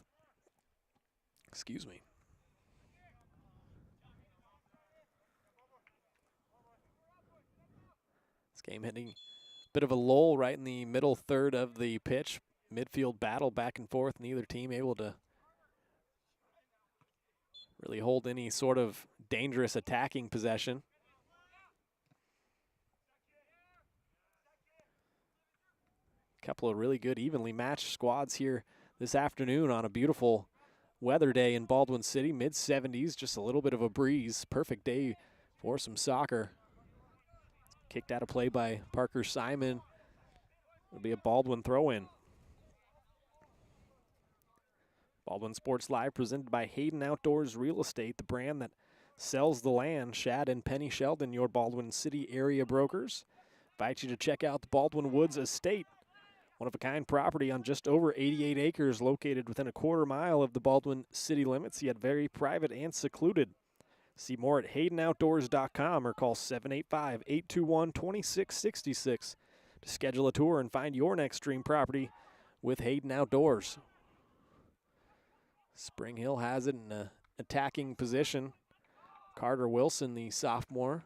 Excuse me. This game hitting a bit of a lull right in the middle third of the pitch. Midfield battle back and forth. Neither team able to really hold any sort of dangerous attacking possession. Couple of really good evenly matched squads here this afternoon on a beautiful weather day in Baldwin City. Mid-70s, just a little bit of a breeze. Perfect day for some soccer. Kicked out of play by Parker Simon. It'll be a Baldwin throw-in. Baldwin Sports Live presented by Hayden Outdoors Real Estate, the brand that sells the land. Shad and Penny Sheldon, your Baldwin City area brokers, invite you to check out the Baldwin Woods Estate. One-of-a-kind property on just over 88 acres located within a quarter mile of the Baldwin city limits, yet very private and secluded. See more at HaydenOutdoors.com or call 785-821-2666 to schedule a tour and find your next dream property with Hayden Outdoors. Spring Hill has it in an attacking position. Carter Wilson, the sophomore,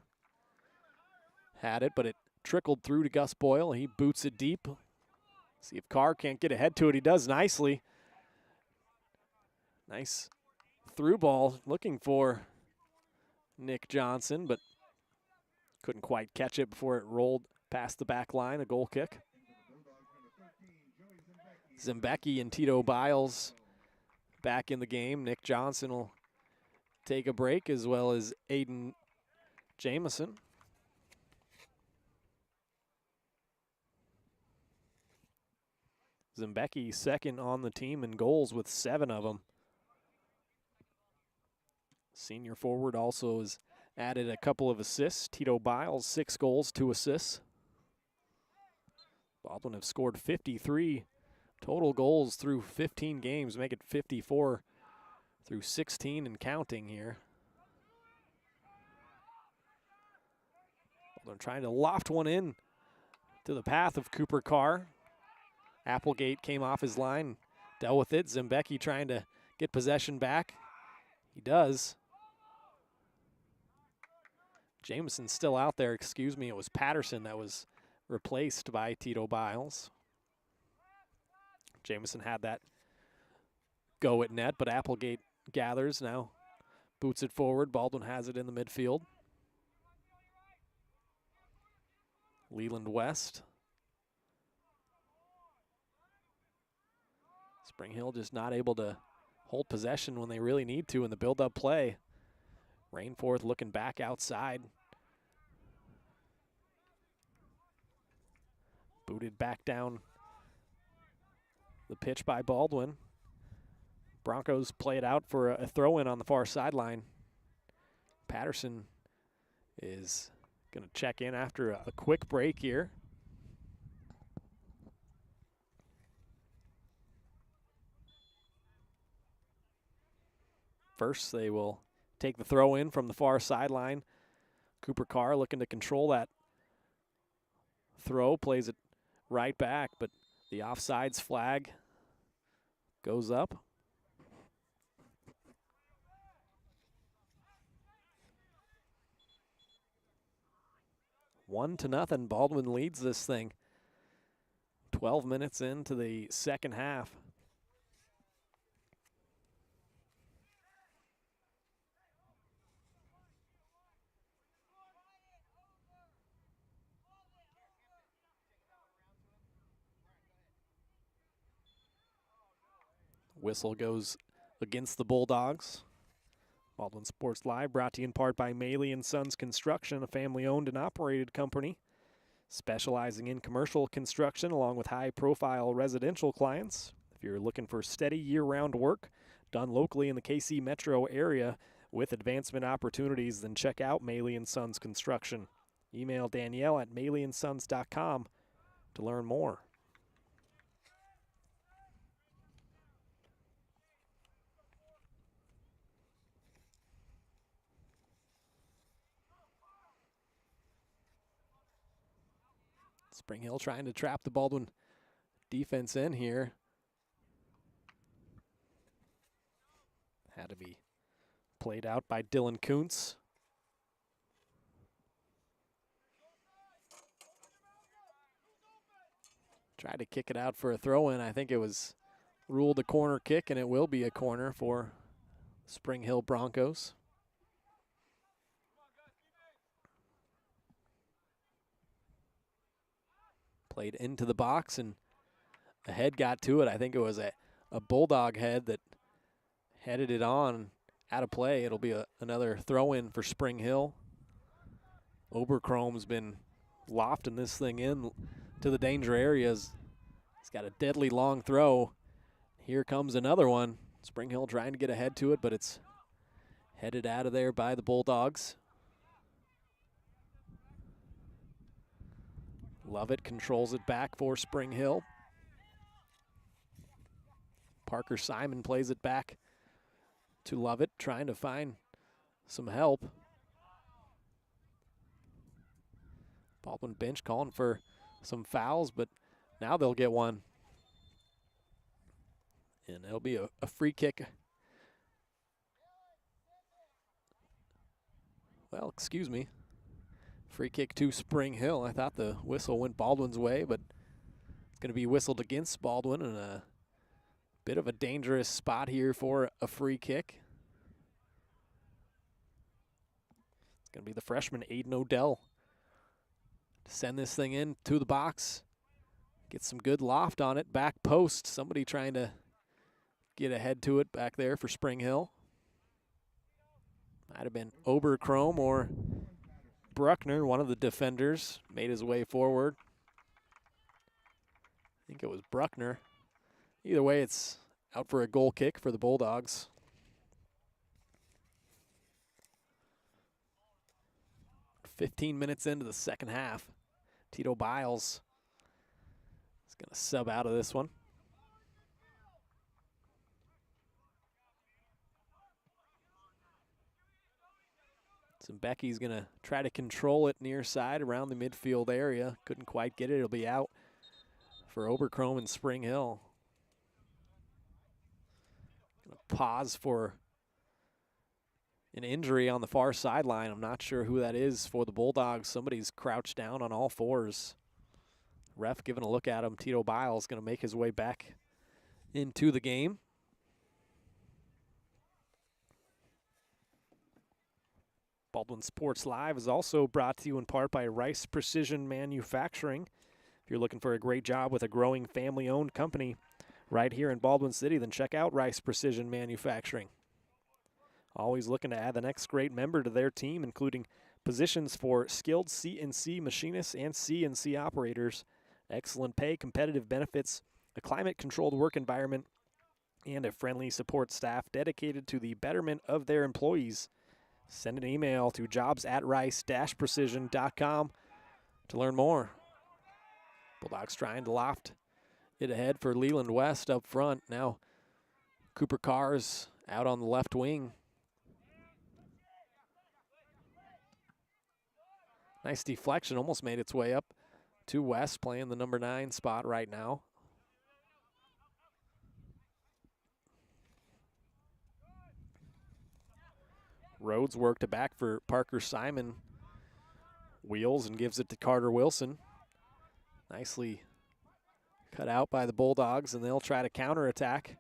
had it, but it trickled through to Gus Boyle. He boots it deep. See if Carr can't get ahead to it. He does nicely. Nice through ball looking for Nick Johnson, but Couldn't quite catch it before it rolled past the back line, a goal kick. Zembecki and Tito Biles back in the game. Nick Johnson will take a break, as well as Aiden Jamison. Zembecki second on the team in goals with 7 of them. Senior forward also has added a couple of assists. Tito Biles, 6 goals, 2 assists. Baldwin have scored 53 total goals through 15 games, make it 54 through 16 and counting here. Baldwin trying to loft one in to the path of Cooper Carr. Applegate came off his line, dealt with it. Zembecki trying to get possession back. He does. Jameson's still out there, excuse me. It was Patterson that was replaced by Tito Biles. Jameson had that go at net, but Applegate gathers now, boots it forward. Baldwin has it in the midfield. Leland West. Spring Hill just not able to hold possession when they really need to in the build-up play. Rainforth looking back outside. Booted back down the pitch by Baldwin. Broncos play it out for a throw-in on the far sideline. Patterson is going to check in after a quick break here. First, they will take the throw in from the far sideline. Cooper Carr looking to control that throw, plays it right back, but the offsides flag goes up. One to nothing. Baldwin leads this thing. 12 minutes into the second half. Whistle goes against the Bulldogs. Baldwin Sports Live brought to you in part by Maley & Sons Construction, a family-owned and operated company specializing in commercial construction along with high-profile residential clients. If you're looking for steady year-round work done locally in the KC metro area with advancement opportunities, then check out Maley & Sons Construction. Email Danielle at maleyandsons.com to learn more. Spring Hill trying to trap the Baldwin defense in here. Had to be played out by Dylan Kuntz. Tried to kick it out for a throw-in. I think it was ruled a corner kick, and it will be a corner for Spring Hill Broncos. Played into the box, and a head got to it. I think it was a Bulldog head that headed it on out of play. It'll be another throw-in for Spring Hill. Oberchrome's been lofting this thing in to the danger areas. He's got a deadly long throw. Here comes another one. Spring Hill trying to get ahead to it, but it's headed out of there by the Bulldogs. Lovett controls it back for Spring Hill. Parker Simon plays it back to Lovett, trying to find some help. Baldwin bench calling for some fouls, but now they'll get one. And it'll be a free kick. Well, excuse me. Free kick to Spring Hill. I thought the whistle went Baldwin's way, but it's going to be whistled against Baldwin, and a bit of a dangerous spot here for a free kick. It's going to be the freshman Aiden Odell Send this thing in to the box. Get some good loft on it. Back post. Somebody trying to get ahead to it back there for Spring Hill. Might have been Oberchrome or Bruckner, one of the defenders, made his way forward. I think it was Bruckner. Either way, it's out for a goal kick for the Bulldogs. "15 minutes into the second half. Tito Biles is going to sub out of this one. Becky's going to try to control it near side around the midfield area. Couldn't quite get it. It'll be out for Oberchrome and Spring Hill. Gonna pause for an injury on the far sideline. I'm not sure who that is for the Bulldogs. Somebody's crouched down on all fours. Ref giving a look at him. Tito Biles going to make his way back into the game. Baldwin Sports Live is also brought to you in part by Rice Precision Manufacturing. If you're looking for a great job with a growing family-owned company right here in Baldwin City, then check out Rice Precision Manufacturing. Always looking to add the next great member to their team, including positions for skilled CNC machinists and CNC operators, excellent pay, competitive benefits, a climate-controlled work environment, and a friendly support staff dedicated to the betterment of their employees. Send an email to jobs@rice-precision.com to learn more. Bulldogs trying to loft it ahead for Leland West up front. Now Cooper Carr's out on the left wing. Nice deflection, almost made its way up to West, playing the number 9 spot right now. Rhodes worked it back for Parker Simon. Wheels and gives it to Carter Wilson. Nicely cut out by the Bulldogs, and they'll try to counterattack.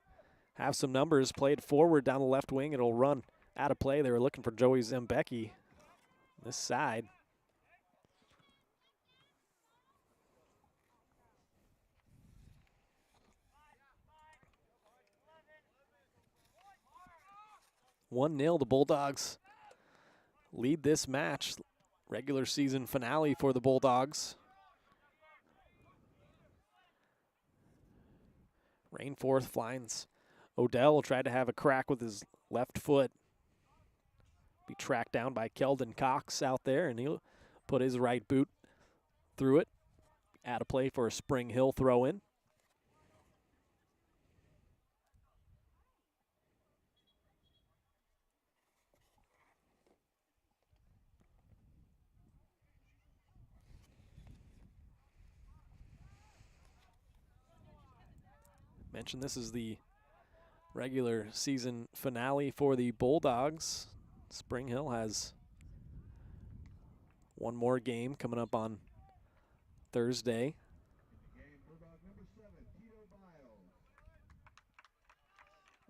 Have some numbers played forward down the left wing. It'll run out of play. They were looking for Joey Zembecki this side. "1-0, the Bulldogs lead this match. Regular season finale for the Bulldogs. Rainforth finds Odell, tried to have a crack with his left foot. Be tracked down by Keldon Cox out there, and he'll put his right boot through it. Out of play for a Spring Hill throw-in. Mentioned this is the regular season finale for the Bulldogs. Spring Hill has one more game coming up on Thursday.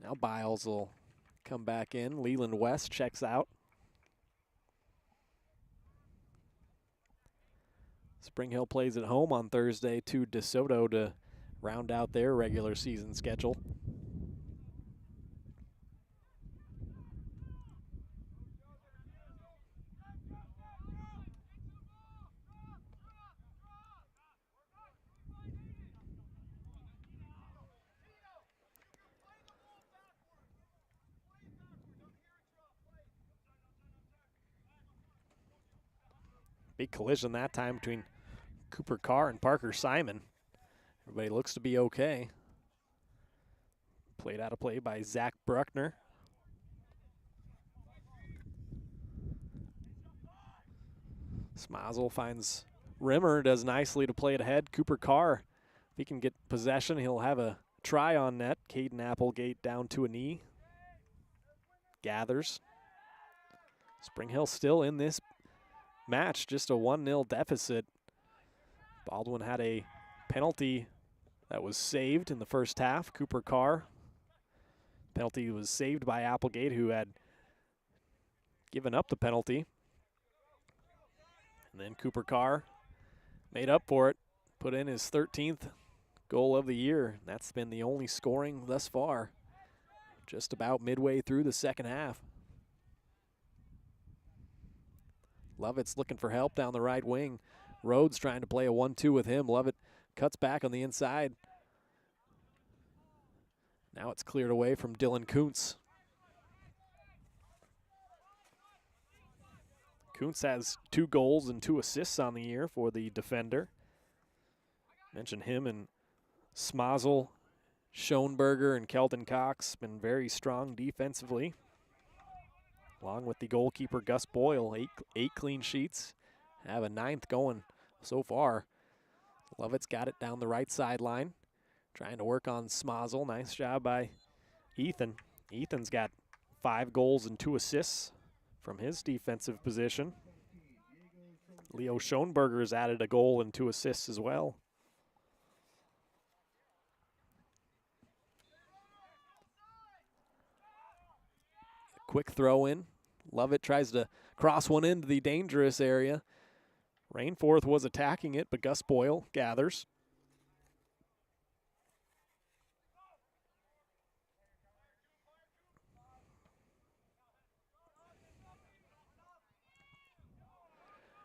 Now Biles will come back in. Leland West checks out. Spring Hill plays at home on Thursday to DeSoto to round out their regular season schedule. Big collision that time between Cooper Carr and Parker Simon. Everybody looks to be okay. Played out of play by Zach Bruckner. Smazel finds Rimmer, does nicely to play it ahead. Cooper Carr, if he can get possession, he'll have a try on net. Caden Applegate down to a knee. Gathers. Spring Hill still in this match, just a 1-0 deficit. Baldwin had a penalty that was saved in the first half. Cooper Carr. Penalty was saved by Applegate, who had given up the penalty. And then Cooper Carr made up for it, put in his 13th goal of the year. That's been the only scoring thus far, just about midway through the second half. Lovett's looking for help down the right wing. Rhodes trying to play a 1-2 with him. Lovett cuts back on the inside. Now it's cleared away from Dylan Kuntz. Kuntz has 2 goals and 2 assists on the year for the defender. Mentioned him and Smazel, Schoenberger, and Kelton Cox. Been very strong defensively. Along with the goalkeeper Gus Boyle, eight clean sheets. Have a 9th going so far. Lovett's got it down the right sideline. Trying to work on Smazel. Nice job by Ethan. Ethan's got 5 goals and 2 assists from his defensive position. Leo Schoenberger has added a goal and 2 assists as well. Quick throw in. Lovett tries to cross one into the dangerous area. Rainforth was attacking it, but Gus Boyle gathers.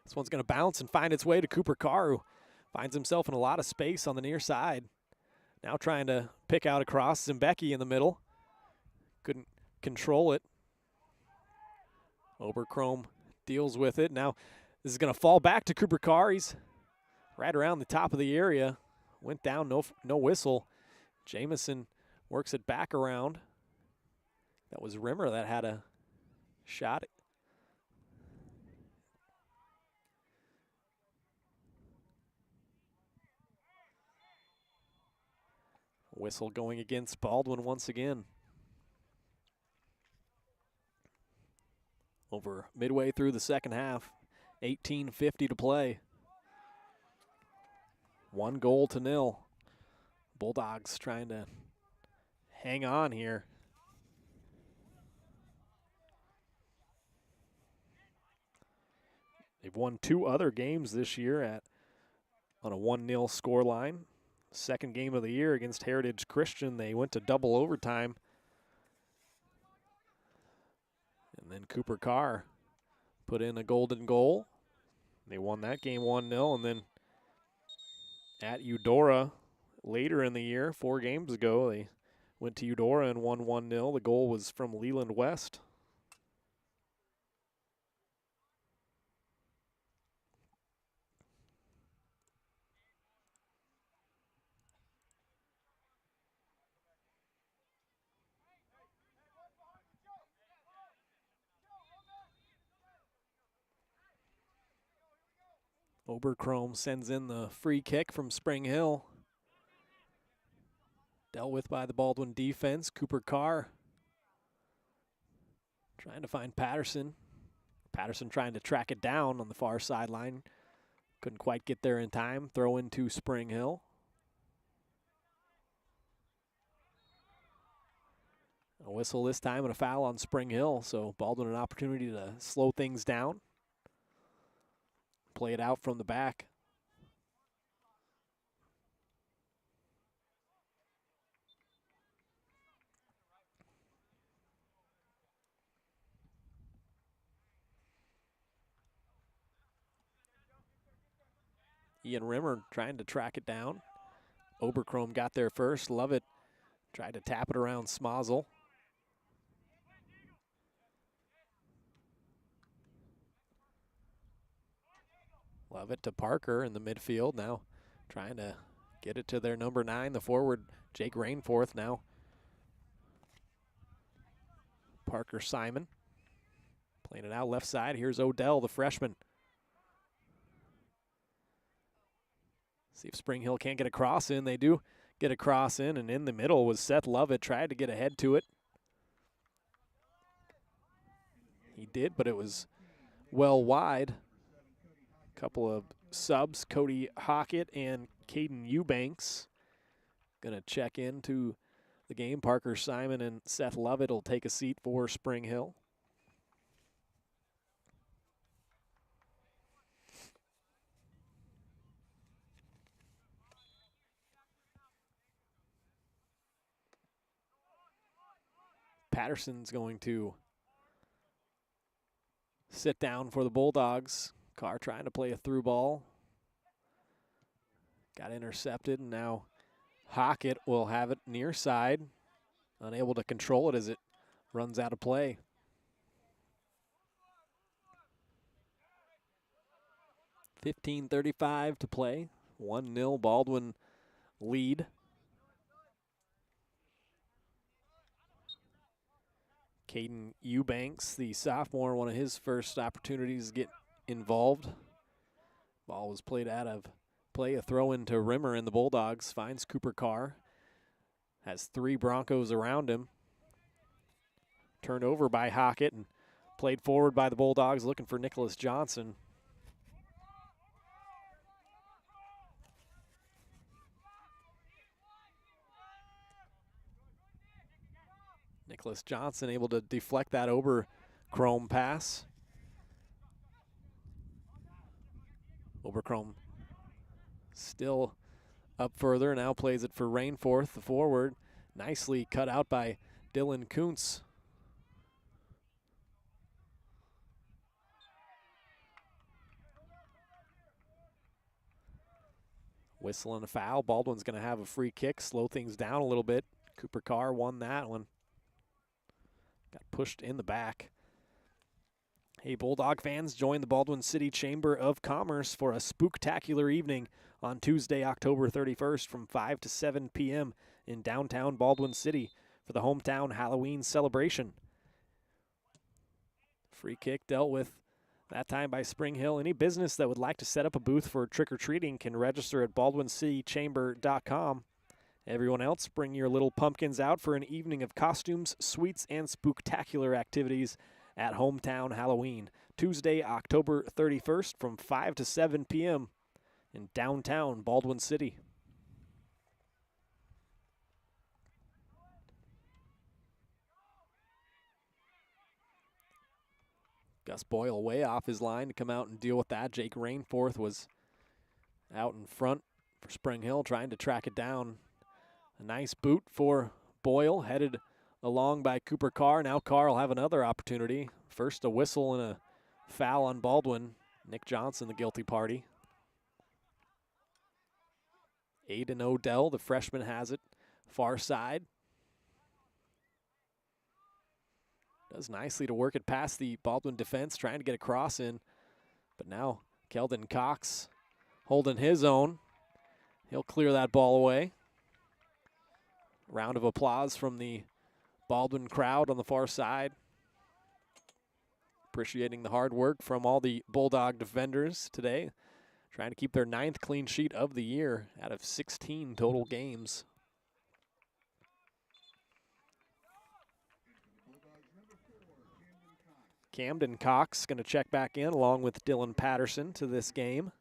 This one's going to bounce and find its way to Cooper Carr, who finds himself in a lot of space on the near side. Now trying to pick out across Zimbecki in the middle. Couldn't control it. Oberchrome deals with it. Now this is going to fall back to Cooper Carr. He's right around the top of the area. Went down, no whistle. Jamison works it back around. That was Rimmer that had a shot. Whistle going against Baldwin once again. Over midway through the second half, 18:50 to play. 1-0. Bulldogs trying to hang on here. They've won 2 other games this year on a 1-0 scoreline. Second game of the year against Heritage Christian, they went to double overtime. And then Cooper Carr put in a golden goal. They won that game 1-0. And then at Eudora later in the year, 4 games ago, they went to Eudora and won 1-0. The goal was from Leland West. Oberchrome sends in the free kick from Spring Hill. Dealt with by the Baldwin defense. Cooper Carr trying to find Patterson. Patterson trying to track it down on the far sideline. Couldn't quite get there in time. Throw into Spring Hill. A whistle this time and a foul on Spring Hill. So Baldwin an opportunity to slow things down. Play it out from the back. Ian Rimmer trying to track it down. Oberchrome got there first. Lovett tried to tap it around Smazel. Lovett to Parker in the midfield. Now trying to get it to their number 9, the forward, Jake Rainforth now. Parker Simon playing it out left side. Here's Odell, the freshman. See if Spring Hill can't get a cross in. They do get a cross in, and in the middle was Seth Lovett. Tried to get ahead to it. He did, but it was well wide. Couple of subs, Cody Hockett and Caden Eubanks. Gonna check into the game. Parker Simon and Seth Lovett will take a seat for Spring Hill. Patterson's going to sit down for the Bulldogs. Carr trying to play a through ball. Got intercepted, and now Hockett will have it near side. Unable to control it as it runs out of play. .35 to play. 1-0 Baldwin lead. Caden Eubanks, the sophomore, one of his first opportunities to get involved. Ball was played out of play. A throw into Rimmer, and the Bulldogs finds Cooper Carr. Has 3 Broncos around him. Turned over by Hockett and played forward by the Bulldogs, looking for Nicholas Johnson. Nicholas Johnson able to deflect that over Chrome pass. Oberchrome still up further, now plays it for Rainforth, the forward. Nicely cut out by Dylan Kuntz. Whistle and a foul. Baldwin's going to have a free kick, slow things down a little bit. Cooper Carr won that one. Got pushed in the back. Hey, Bulldog fans, join the Baldwin City Chamber of Commerce for a spooktacular evening on Tuesday, October 31st from 5 to 7 p.m. in downtown Baldwin City for the hometown Halloween celebration. Free kick dealt with that time by Spring Hill. Any business that would like to set up a booth for trick-or-treating can register at baldwincitychamber.com. Everyone else, bring your little pumpkins out for an evening of costumes, sweets, and spooktacular activities at Hometown Halloween, Tuesday, October 31st from 5 to 7 p.m. in downtown Baldwin City. Gus Boyle way off his line to come out and deal with that. Jake Rainforth was out in front for Spring Hill, trying to track it down. A nice boot for Boyle, headed along by Cooper Carr. Now Carr will have another opportunity. First a whistle and a foul on Baldwin. Nick Johnson, the guilty party. Aiden Odell, the freshman, has it. Far side. Does nicely to work it past the Baldwin defense, trying to get a cross in. But now Keldon Cox holding his own. He'll clear that ball away. Round of applause from the Baldwin crowd on the far side. Appreciating the hard work from all the Bulldog defenders today. Trying to keep their 9th clean sheet of the year out of 16 total games. Camden Cox going to check back in along with Dylan Patterson to this game.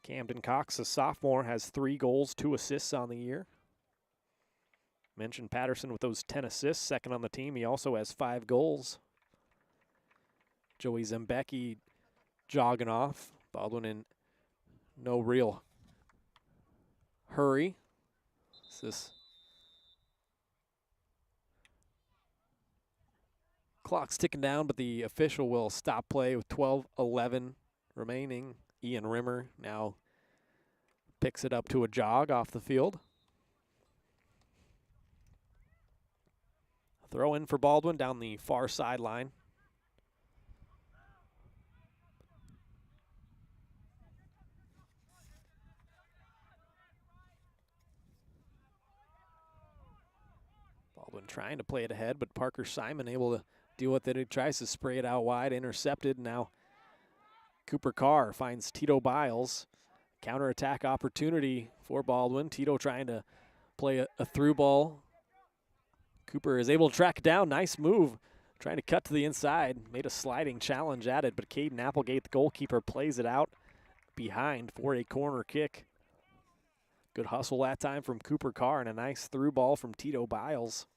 Camden Cox, a sophomore, has 3 goals, 2 assists on the year. Mentioned Patterson with those 10 assists, second on the team. He also has 5 goals. Joey Zembecki jogging off. Baldwin in no real hurry. Clock's ticking down, but the official will stop play with 12:11 remaining. Ian Rimmer now picks it up to a jog off the field. Throw in for Baldwin down the far sideline. Baldwin trying to play it ahead, but Parker Simon able to deal with it. He tries to spray it out wide, intercepted. Now Cooper Carr finds Tito Biles. Counterattack opportunity for Baldwin. Tito trying to play a through ball. Cooper is able to track it down. Nice move. Trying to cut to the inside. Made a sliding challenge at it, but Caden Applegate, the goalkeeper, plays it out behind for a corner kick. Good hustle that time from Cooper Carr and a nice through ball from Tito Biles.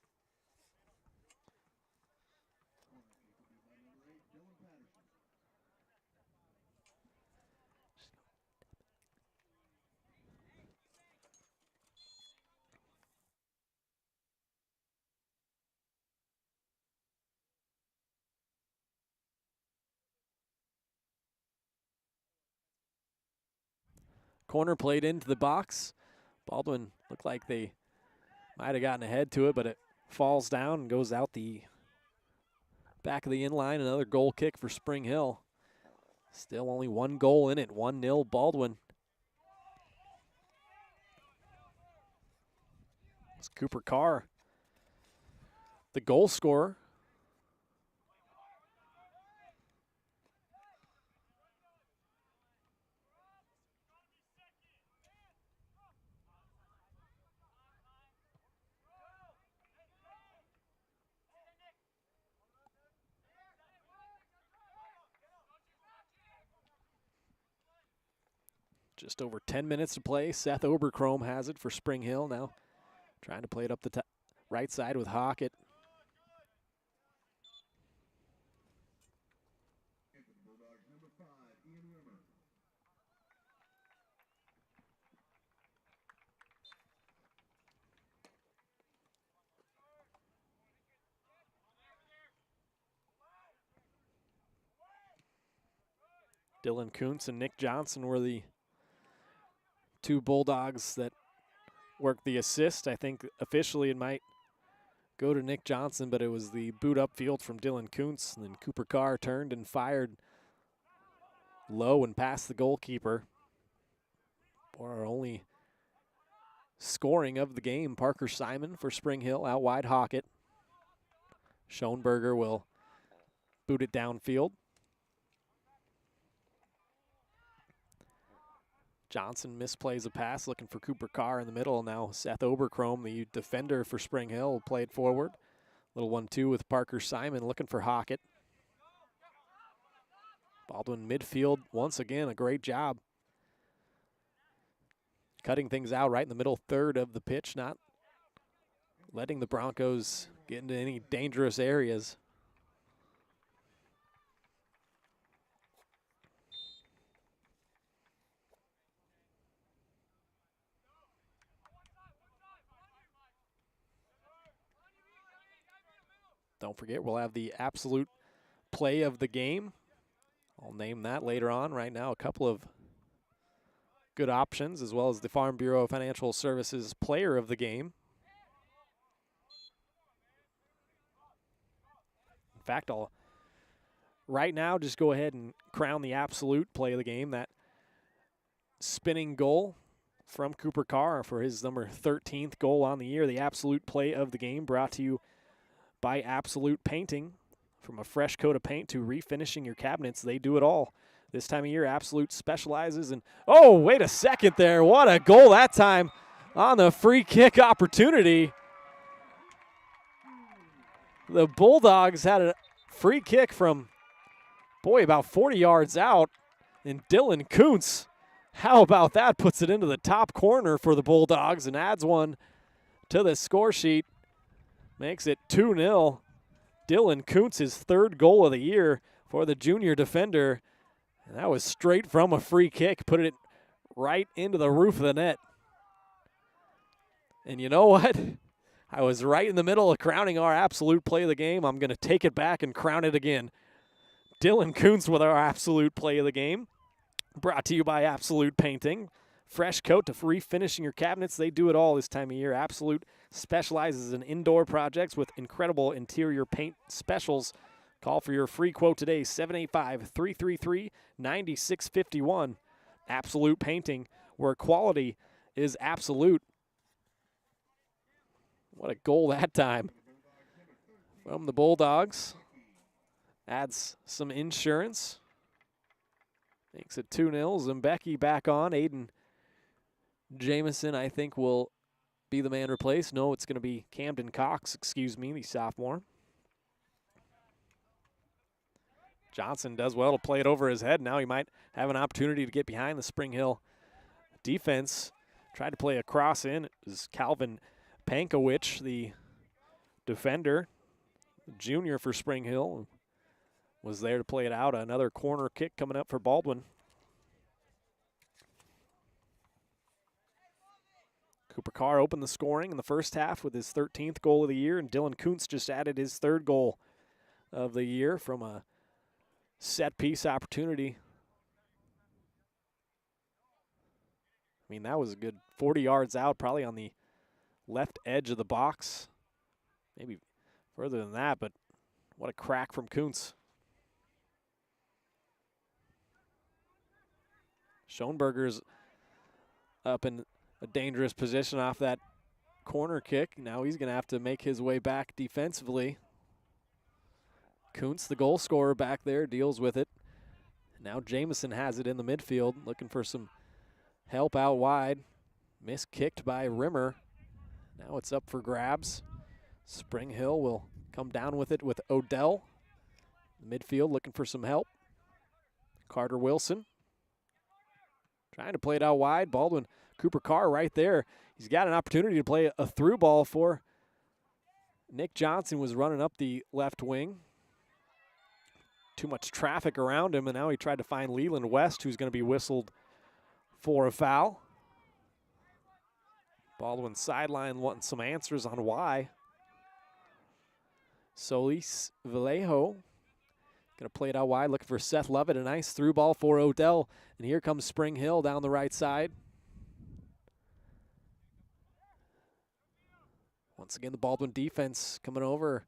Corner played into the box. Baldwin looked like they might have gotten ahead to it, but it falls down and goes out the back of the inline. Another goal kick for Spring Hill. Still only one goal in it, 1-0 Baldwin. It's Cooper Carr, the goal scorer. Just over 10 minutes to play. Seth Oberchrome has it for Spring Hill now. Trying to play it up the right side with Hockett. Dylan Kuntz and Nick Johnson were the two Bulldogs that worked the assist. I think officially it might go to Nick Johnson, but it was the boot upfield from Dylan Kuntz. And then Cooper Carr turned and fired low and past the goalkeeper. For our only scoring of the game, Parker Simon for Spring Hill, out wide Hockett. Schoenberger will boot it downfield. Johnson misplays a pass, looking for Cooper Carr in the middle. Now Seth Oberchrome, the defender for Spring Hill, will play it forward. Little 1-2 with Parker Simon, looking for Hockett. Baldwin midfield, once again, a great job. Cutting things out right in the middle third of the pitch, not letting the Broncos get into any dangerous areas. Don't forget, we'll have the absolute play of the game. I'll name that later on. Right now, a couple of good options, as well as the Farm Bureau Financial Services player of the game. In fact, I'll right now just go ahead and crown the absolute play of the game. That spinning goal from Cooper Carr for his number 13th goal on the year. The absolute play of the game brought to you by Absolute Painting. From a fresh coat of paint to refinishing your cabinets, they do it all. This time of year, Absolute specializes in, oh, wait a second there. What a goal that time on the free kick opportunity. The Bulldogs had a free kick from, boy, about 40 yards out. And Dylan Kuntz, how about that, puts it into the top corner for the Bulldogs and adds one to the score sheet. Makes it 2-0. Dylan Kuntz, his third goal of the year for the junior defender. And that was straight from a free kick, put it right into the roof of the net. And you know what? I was right in the middle of crowning our absolute play of the game. I'm going to take it back and crown it again. Dylan Kuntz with our absolute play of the game. Brought to you by Absolute Painting. Fresh coat to refinishing your cabinets. They do it all this time of year. Absolute specializes in indoor projects with incredible interior paint specials. Call for your free quote today, 785-333-9651. Absolute Painting, where quality is absolute. What a goal that time from the Bulldogs. Adds some insurance. Makes it 2-0. Zembecki back on. Aiden Jamison, I think, will be the man replaced. No, it's going to be Camden Cox, the sophomore. Johnson does well to play it over his head. Now he might have an opportunity to get behind the Spring Hill defense. Tried to play a cross in. It was Calvin Pankowicz, the defender, junior for Spring Hill, was there to play it out. Another corner kick coming up for Baldwin. Cooper Carr opened the scoring in the first half with his 13th goal of the year, and Dylan Kuntz just added his third goal of the year from a set-piece opportunity. mean, that was a good 40 yards out, probably on the left edge of the box. Maybe further than that, but what a crack from Kuntz. Schoenberger's up in a dangerous position off that corner kick. Now he's going to have to make his way back defensively. Kuntz, the goal scorer back there, deals with it. Now Jamison has it in the midfield, looking for some help out wide. Miskicked by Rimmer. Now it's up for grabs. Spring Hill will come down with it with Odell. Midfield looking for some help. Carter Wilson trying to play it out wide. Baldwin, Cooper Carr right there. He's got an opportunity to play a through ball for Nick Johnson, was running up the left wing. Too much traffic around him, and now he tried to find Leland West, who's going to be whistled for a foul. Baldwin sideline wanting some answers on why. Solis Vallejo going to play it out wide, looking for Seth Lovett. A nice through ball for Odell. And here comes Spring Hill down the right side. Once again, the Baldwin defense coming over.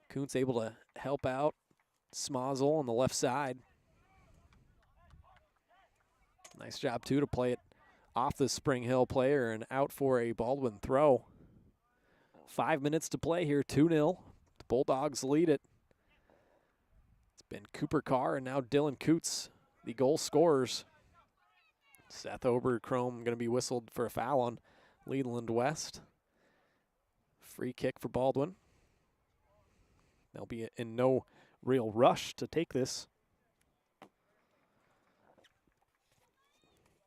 Kuntz able to help out Smozzle on the left side. Nice job, too, to play it off the Spring Hill player and out for a Baldwin throw. 5 minutes to play here, 2-0. The Bulldogs lead it. It's been Cooper Carr and now Dylan Coots, the goal scorers. Seth Oberchrome going to be whistled for a foul on Leland West. Free kick for Baldwin. They'll be in no real rush to take this.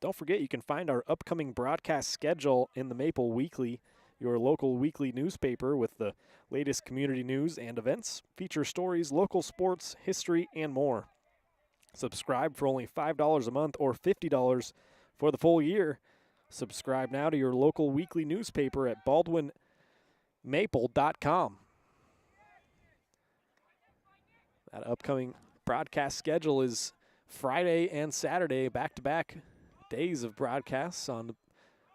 Don't forget, you can find our upcoming broadcast schedule in the Maple Weekly, your local weekly newspaper with the latest community news and events, feature stories, local sports, history, and more. Subscribe for only $5 a month or $50 for the full year. Subscribe now to your local weekly newspaper at baldwinmaple.com. That upcoming broadcast schedule is Friday and Saturday, back-to-back days of broadcasts on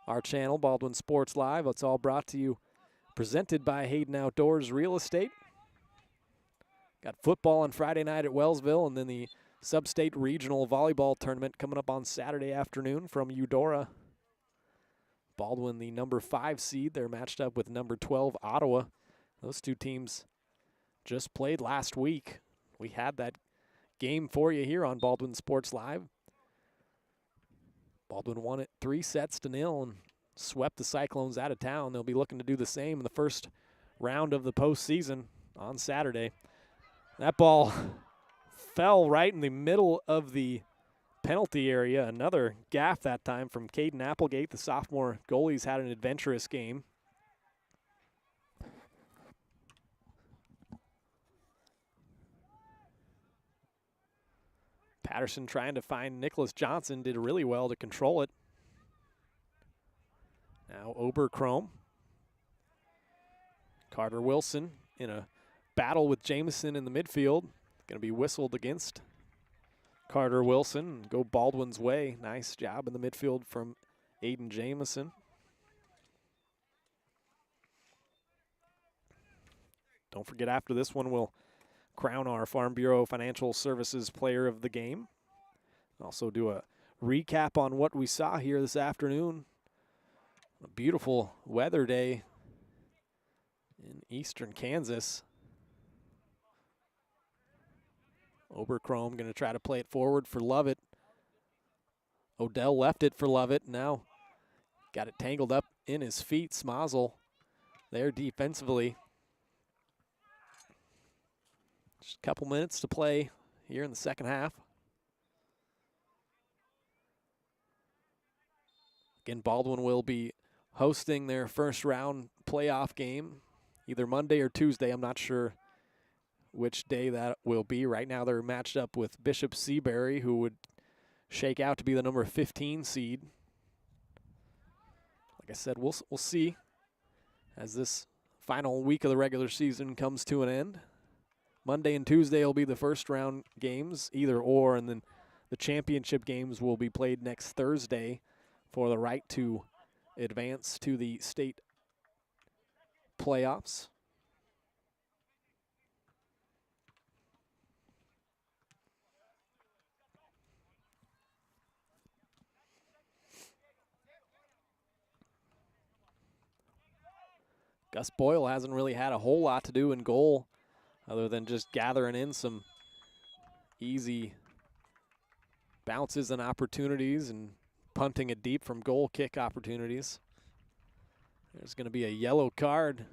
our channel, Baldwin Sports Live. It's all brought to you, presented by Hayden Outdoors Real Estate. Got football on Friday night at Wellsville, and then the Sub-State Regional Volleyball Tournament coming up on Saturday afternoon from Eudora. Baldwin, the number 5 seed, they're matched up with number 12 Ottawa. Those two teams just played last week. We had that game for you here on Baldwin Sports Live. Baldwin won it 3-0 and swept the Cyclones out of town. They'll be looking to do the same in the first round of the postseason on Saturday. That ball fell right in the middle of the penalty area. Another gaff that time from Caden Applegate. The sophomore goalie's had an adventurous game. Patterson trying to find Nicholas Johnson, did really well to control it. Now Oberchrome. Carter Wilson in a battle with Jamison in the midfield. Going to be whistled against Carter Wilson. Go Baldwin's way. Nice job in the midfield from Aiden Jamison. Don't forget, after this one, we'll crown our Farm Bureau Financial Services Player of the Game. Also do a recap on what we saw here this afternoon. A beautiful weather day in eastern Kansas. Oberchrome going to try to play it forward for Lovett. Odell left it for Lovett. Now got it tangled up in his feet. Smozzle there defensively. Just a couple minutes to play here in the second half. Again, Baldwin will be hosting their first round playoff game either Monday or Tuesday. I'm not sure which day that will be. Right now they're matched up with Bishop Seabury, who would shake out to be the number 15 seed. Like I said, we'll see as this final week of the regular season comes to an end. Monday and Tuesday will be the first round games, either or, and then the championship games will be played next Thursday for the right to advance to the state playoffs. Gus Boyle hasn't really had a whole lot to do in goal other than just gathering in some easy bounces and opportunities and punting it deep from goal kick opportunities. There's going to be a yellow card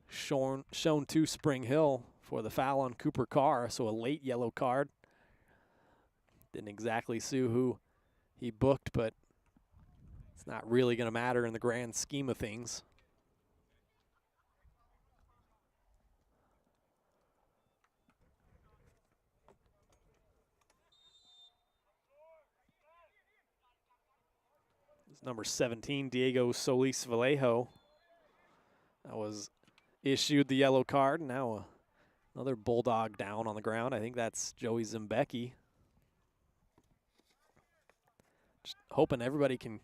shown to Spring Hill for the foul on Cooper Carr, so a late yellow card. Didn't exactly see who he booked, but it's not really going to matter in the grand scheme of things. Number 17, Diego Solis Vallejo. That was issued the yellow card. Now another Bulldog down on the ground. I think that's Joey Zimbecki. Just hoping everybody can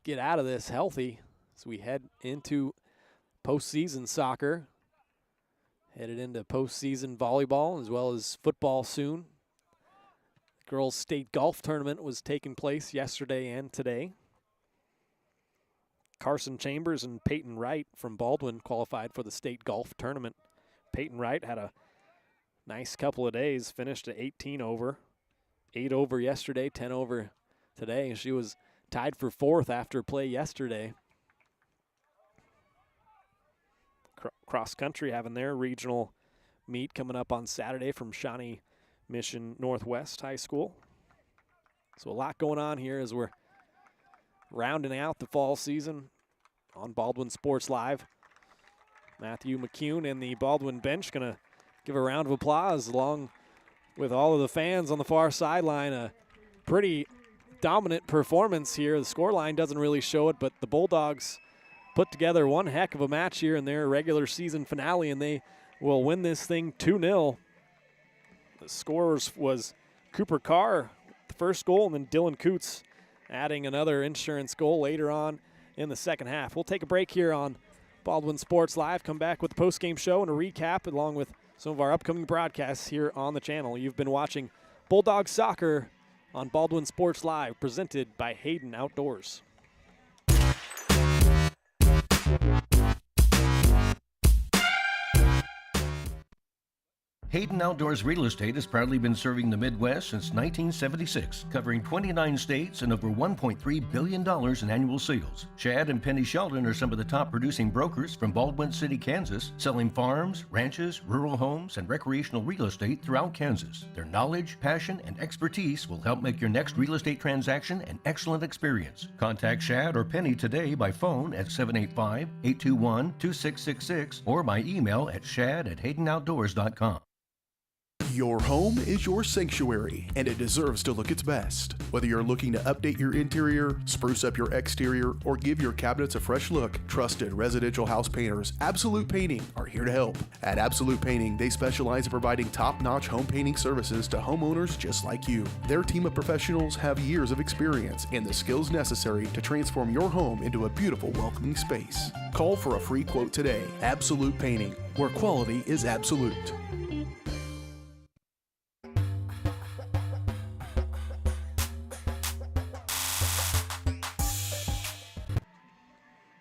get out of this healthy as we head into postseason soccer. Headed into postseason volleyball as well as football soon. The girls' state golf tournament was taking place yesterday and today. Carson Chambers and Peyton Wright from Baldwin qualified for the state golf tournament. Peyton Wright had a nice couple of days, finished at 18 over. 8 over yesterday, 10 over today. She was tied for 4th after play yesterday. Cross country having their regional meet coming up on Saturday from Shawnee Mission Northwest High School. So a lot going on here as we're rounding out the fall season on Baldwin Sports Live. Matthew McCune and the Baldwin bench going to give a round of applause along with all of the fans on the far sideline. A pretty dominant performance here. The scoreline doesn't really show it, but the Bulldogs put together one heck of a match here in their regular season finale, and they will win this thing 2-0. The scorers was Cooper Carr, the first goal, and then Dylan Coots adding another insurance goal later on in the second half. We'll take a break here on Baldwin Sports Live, come back with the post-game show and a recap along with some of our upcoming broadcasts here on the channel. You've been watching Bulldog Soccer on Baldwin Sports Live, presented by Hayden Outdoors. Hayden Outdoors Real Estate has proudly been serving the Midwest since 1976, covering 29 states and over $1.3 billion in annual sales. Chad and Penny Sheldon are some of the top producing brokers from Baldwin City, Kansas, selling farms, ranches, rural homes, and recreational real estate throughout Kansas. Their knowledge, passion, and expertise will help make your next real estate transaction an excellent experience. Contact Chad or Penny today by phone at 785-821-2666 or by email at shad@haydenoutdoors.com. Your home is your sanctuary, and it deserves to look its best. Whether you're looking to update your interior, spruce up your exterior, or give your cabinets a fresh look, trusted residential house painters Absolute Painting are here to help. At Absolute Painting, they specialize in providing top-notch home painting services to homeowners just like you. Their team of professionals have years of experience and the skills necessary to transform your home into a beautiful, welcoming space. Call for a free quote today. Absolute Painting, where quality is absolute.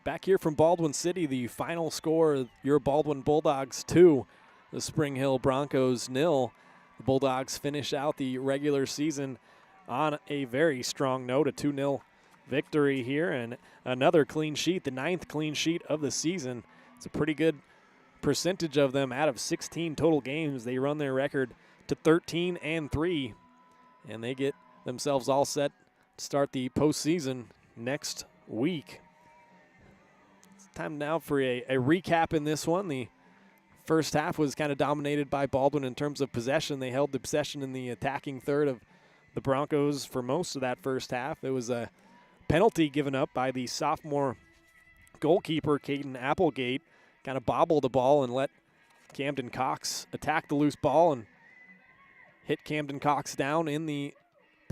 Back here from Baldwin City, the final score, your Baldwin Bulldogs 2, the Spring Hill Broncos 0. The Bulldogs finish out the regular season on a very strong note, a 2-0 victory here, and another clean sheet, the 9th clean sheet of the season. It's a pretty good percentage of them out of 16 total games. They run their record to 13-3, and they get themselves all set to start the postseason next week. Time now for a recap in this one. The first half was kind of dominated by Baldwin in terms of possession. They held the possession in the attacking third of the Broncos for most of that first half. There was a penalty given up by the sophomore goalkeeper, Caden Applegate. Kind of bobbled the ball and let Camden Cox attack the loose ball and hit Camden Cox down in the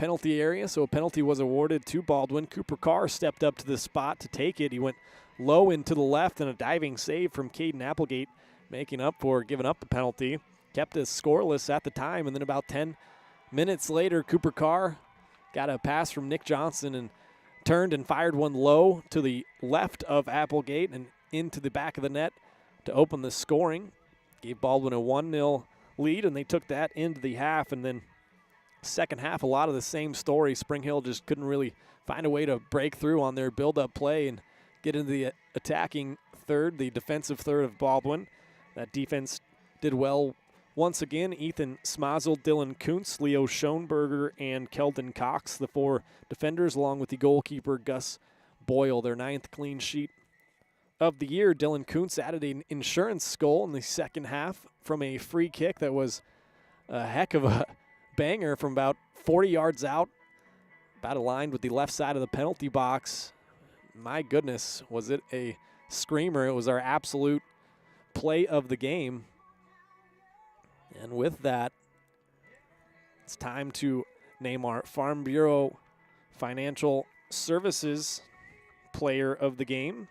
penalty area, so a penalty was awarded to Baldwin. Cooper Carr stepped up to the spot to take it. He went low into the left, and a diving save from Caden Applegate, making up for giving up the penalty. Kept us scoreless at the time, and then about 10 minutes later, Cooper Carr got a pass from Nick Johnson and turned and fired one low to the left of Applegate and into the back of the net to open the scoring. Gave Baldwin a 1-0 lead, and they took that into the half. And then second half, a lot of the same story. Spring Hill just couldn't really find a way to break through on their build-up play and get into the attacking third, the defensive third of Baldwin. That defense did well once again. Ethan Smazel, Dylan Kuntz, Leo Schoenberger, and Keldon Cox, the four defenders, along with the goalkeeper Gus Boyle, their 9th clean sheet of the year. Dylan Kuntz added an insurance goal in the second half from a free kick that was a heck of a banger from about 40 yards out, about aligned with the left side of the penalty box. My goodness, was it a screamer. It was our absolute play of the game. And with that, it's time to name our Farm Bureau Financial Services player of the game.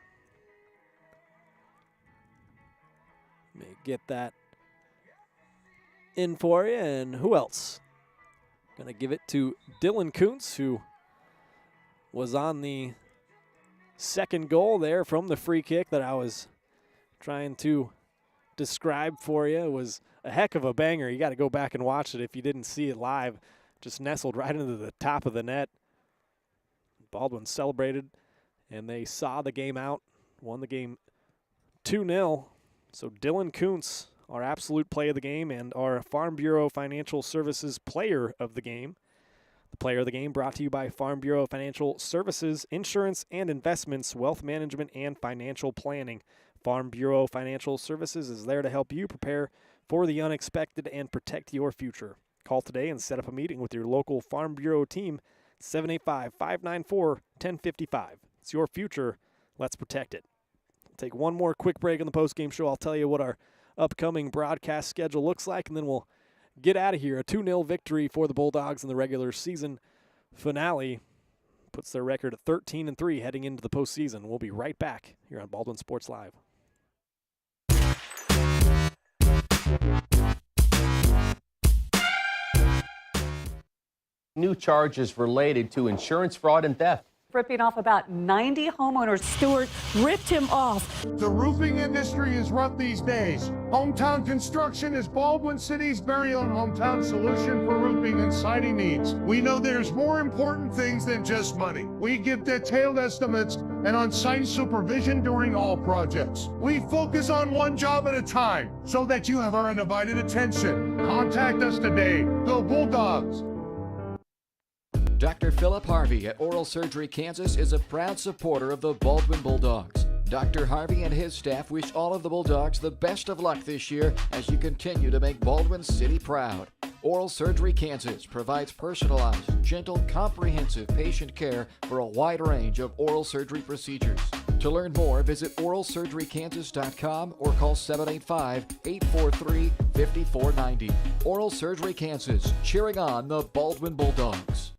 Let me get that in for you. And who else? Going to give it to Dylan Kuntz, who was on the second goal there from the free kick that I was trying to describe for you. It was a heck of a banger. You got to go back and watch it if you didn't see it live. Just nestled right into the top of the net. Baldwin celebrated, and they saw the game out, won the game 2-0. So Dylan Kuntz, our absolute play of the game, and our Farm Bureau Financial Services player of the game. The player of the game brought to you by Farm Bureau Financial Services, insurance and investments, wealth management, and financial planning. Farm Bureau Financial Services is there to help you prepare for the unexpected and protect your future. Call today and set up a meeting with your local Farm Bureau team, 785-594-1055. It's your future. Let's protect it. We'll take one more quick break in the postgame show. I'll tell you what our upcoming broadcast schedule looks like, and then we'll get out of here. A 2-0 victory for the Bulldogs in the regular season finale puts their record at 13-3 heading into the postseason. We'll be right back here on Baldwin Sports Live. New charges related to insurance fraud and theft. Ripping off about 90 homeowners. Stewart ripped him off. The roofing industry is rough these days. Hometown Construction is Baldwin City's very own hometown solution for roofing and siding needs. We know there's more important things than just money. We give detailed estimates and on-site supervision during all projects. We focus on one job at a time so that you have our undivided attention. Contact us today. Go Bulldogs! Dr. Philip Harvey at Oral Surgery Kansas is a proud supporter of the Baldwin Bulldogs. Dr. Harvey and his staff wish all of the Bulldogs the best of luck this year as you continue to make Baldwin City proud. Oral Surgery Kansas provides personalized, gentle, comprehensive patient care for a wide range of oral surgery procedures. To learn more, visit oralsurgerykansas.com or call 785-843-5490. Oral Surgery Kansas, cheering on the Baldwin Bulldogs.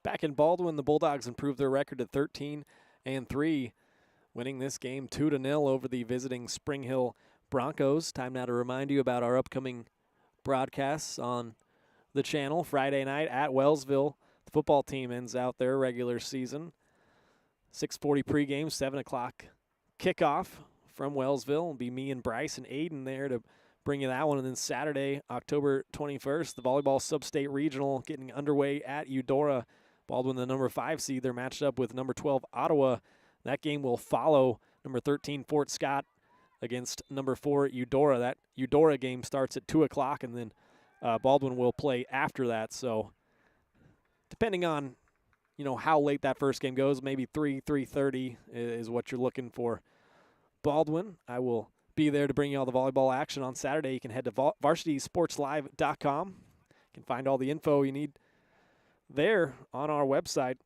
Back in Baldwin, the Bulldogs improved their record to 13-3, winning this game 2-0 over the visiting Spring Hill Broncos. Time now to remind you about our upcoming broadcasts on the channel. Friday night at Wellsville, the football team ends out their regular season. 6:40 pregame, 7 o'clock kickoff from Wellsville. It'll be me and Bryce and Aiden there to bring you that one. And then Saturday, October 21st, the volleyball sub-state regional getting underway at Eudora. Baldwin, the number 5 seed, they're matched up with number 12 Ottawa. That game will follow number 13 Fort Scott against number 4 Eudora. That Eudora game starts at 2 o'clock, and then Baldwin will play after that. So depending on, how late that first game goes, maybe 3:30 is what you're looking for. Baldwin, I will be there to bring you all the volleyball action on Saturday. You can head to varsitysportslive.com. You can find all the info you need there on our website.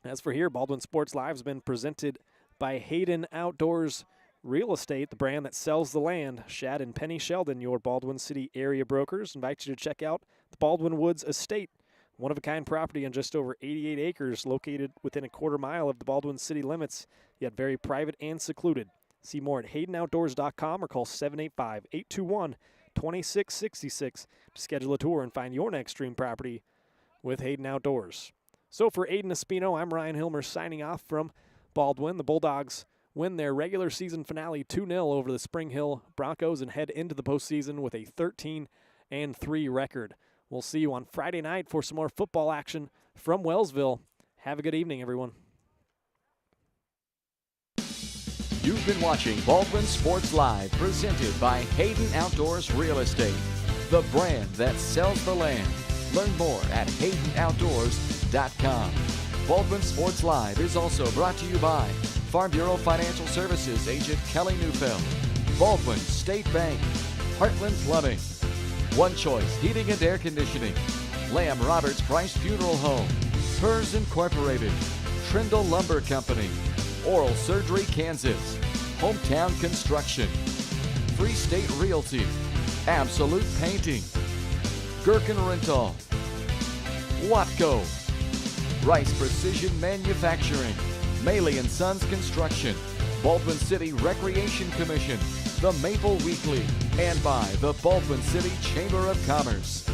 As for here, Baldwin Sports Live has been presented by Hayden Outdoors Real Estate, the brand that sells the land. Shad and Penny Sheldon, your Baldwin City area brokers, invite you to check out the Baldwin Woods Estate, one-of-a-kind property on just over 88 acres located within a quarter mile of the Baldwin city limits, yet very private and secluded. See more at HaydenOutdoors.com or call 785-821-2666 to schedule a tour and find your next dream property with Hayden Outdoors. So for Aiden Espino, I'm Ryan Hilmer signing off from Baldwin. The Bulldogs win their regular season finale 2-0 over the Spring Hill Broncos and head into the postseason with a 13-3 record. We'll see you on Friday night for some more football action from Wellsville. Have a good evening, everyone. You've been watching Baldwin Sports Live, presented by Hayden Outdoors Real Estate, the brand that sells the land. Learn more at HaydenOutdoors.com. Baldwin Sports Live is also brought to you by Farm Bureau Financial Services agent Kelly Neufeld, Baldwin State Bank, Heartland Plumbing, One Choice Heating and Air Conditioning, Lamb Roberts Price Funeral Home, Hers Incorporated, Trindle Lumber Company, Oral Surgery Kansas, Hometown Construction, Free State Realty, Absolute Painting, Gherkin Rental, Watco, Rice Precision Manufacturing, Maley & Sons Construction, Baldwin City Recreation Commission, the Maple Weekly, and by the Baldwin City Chamber of Commerce.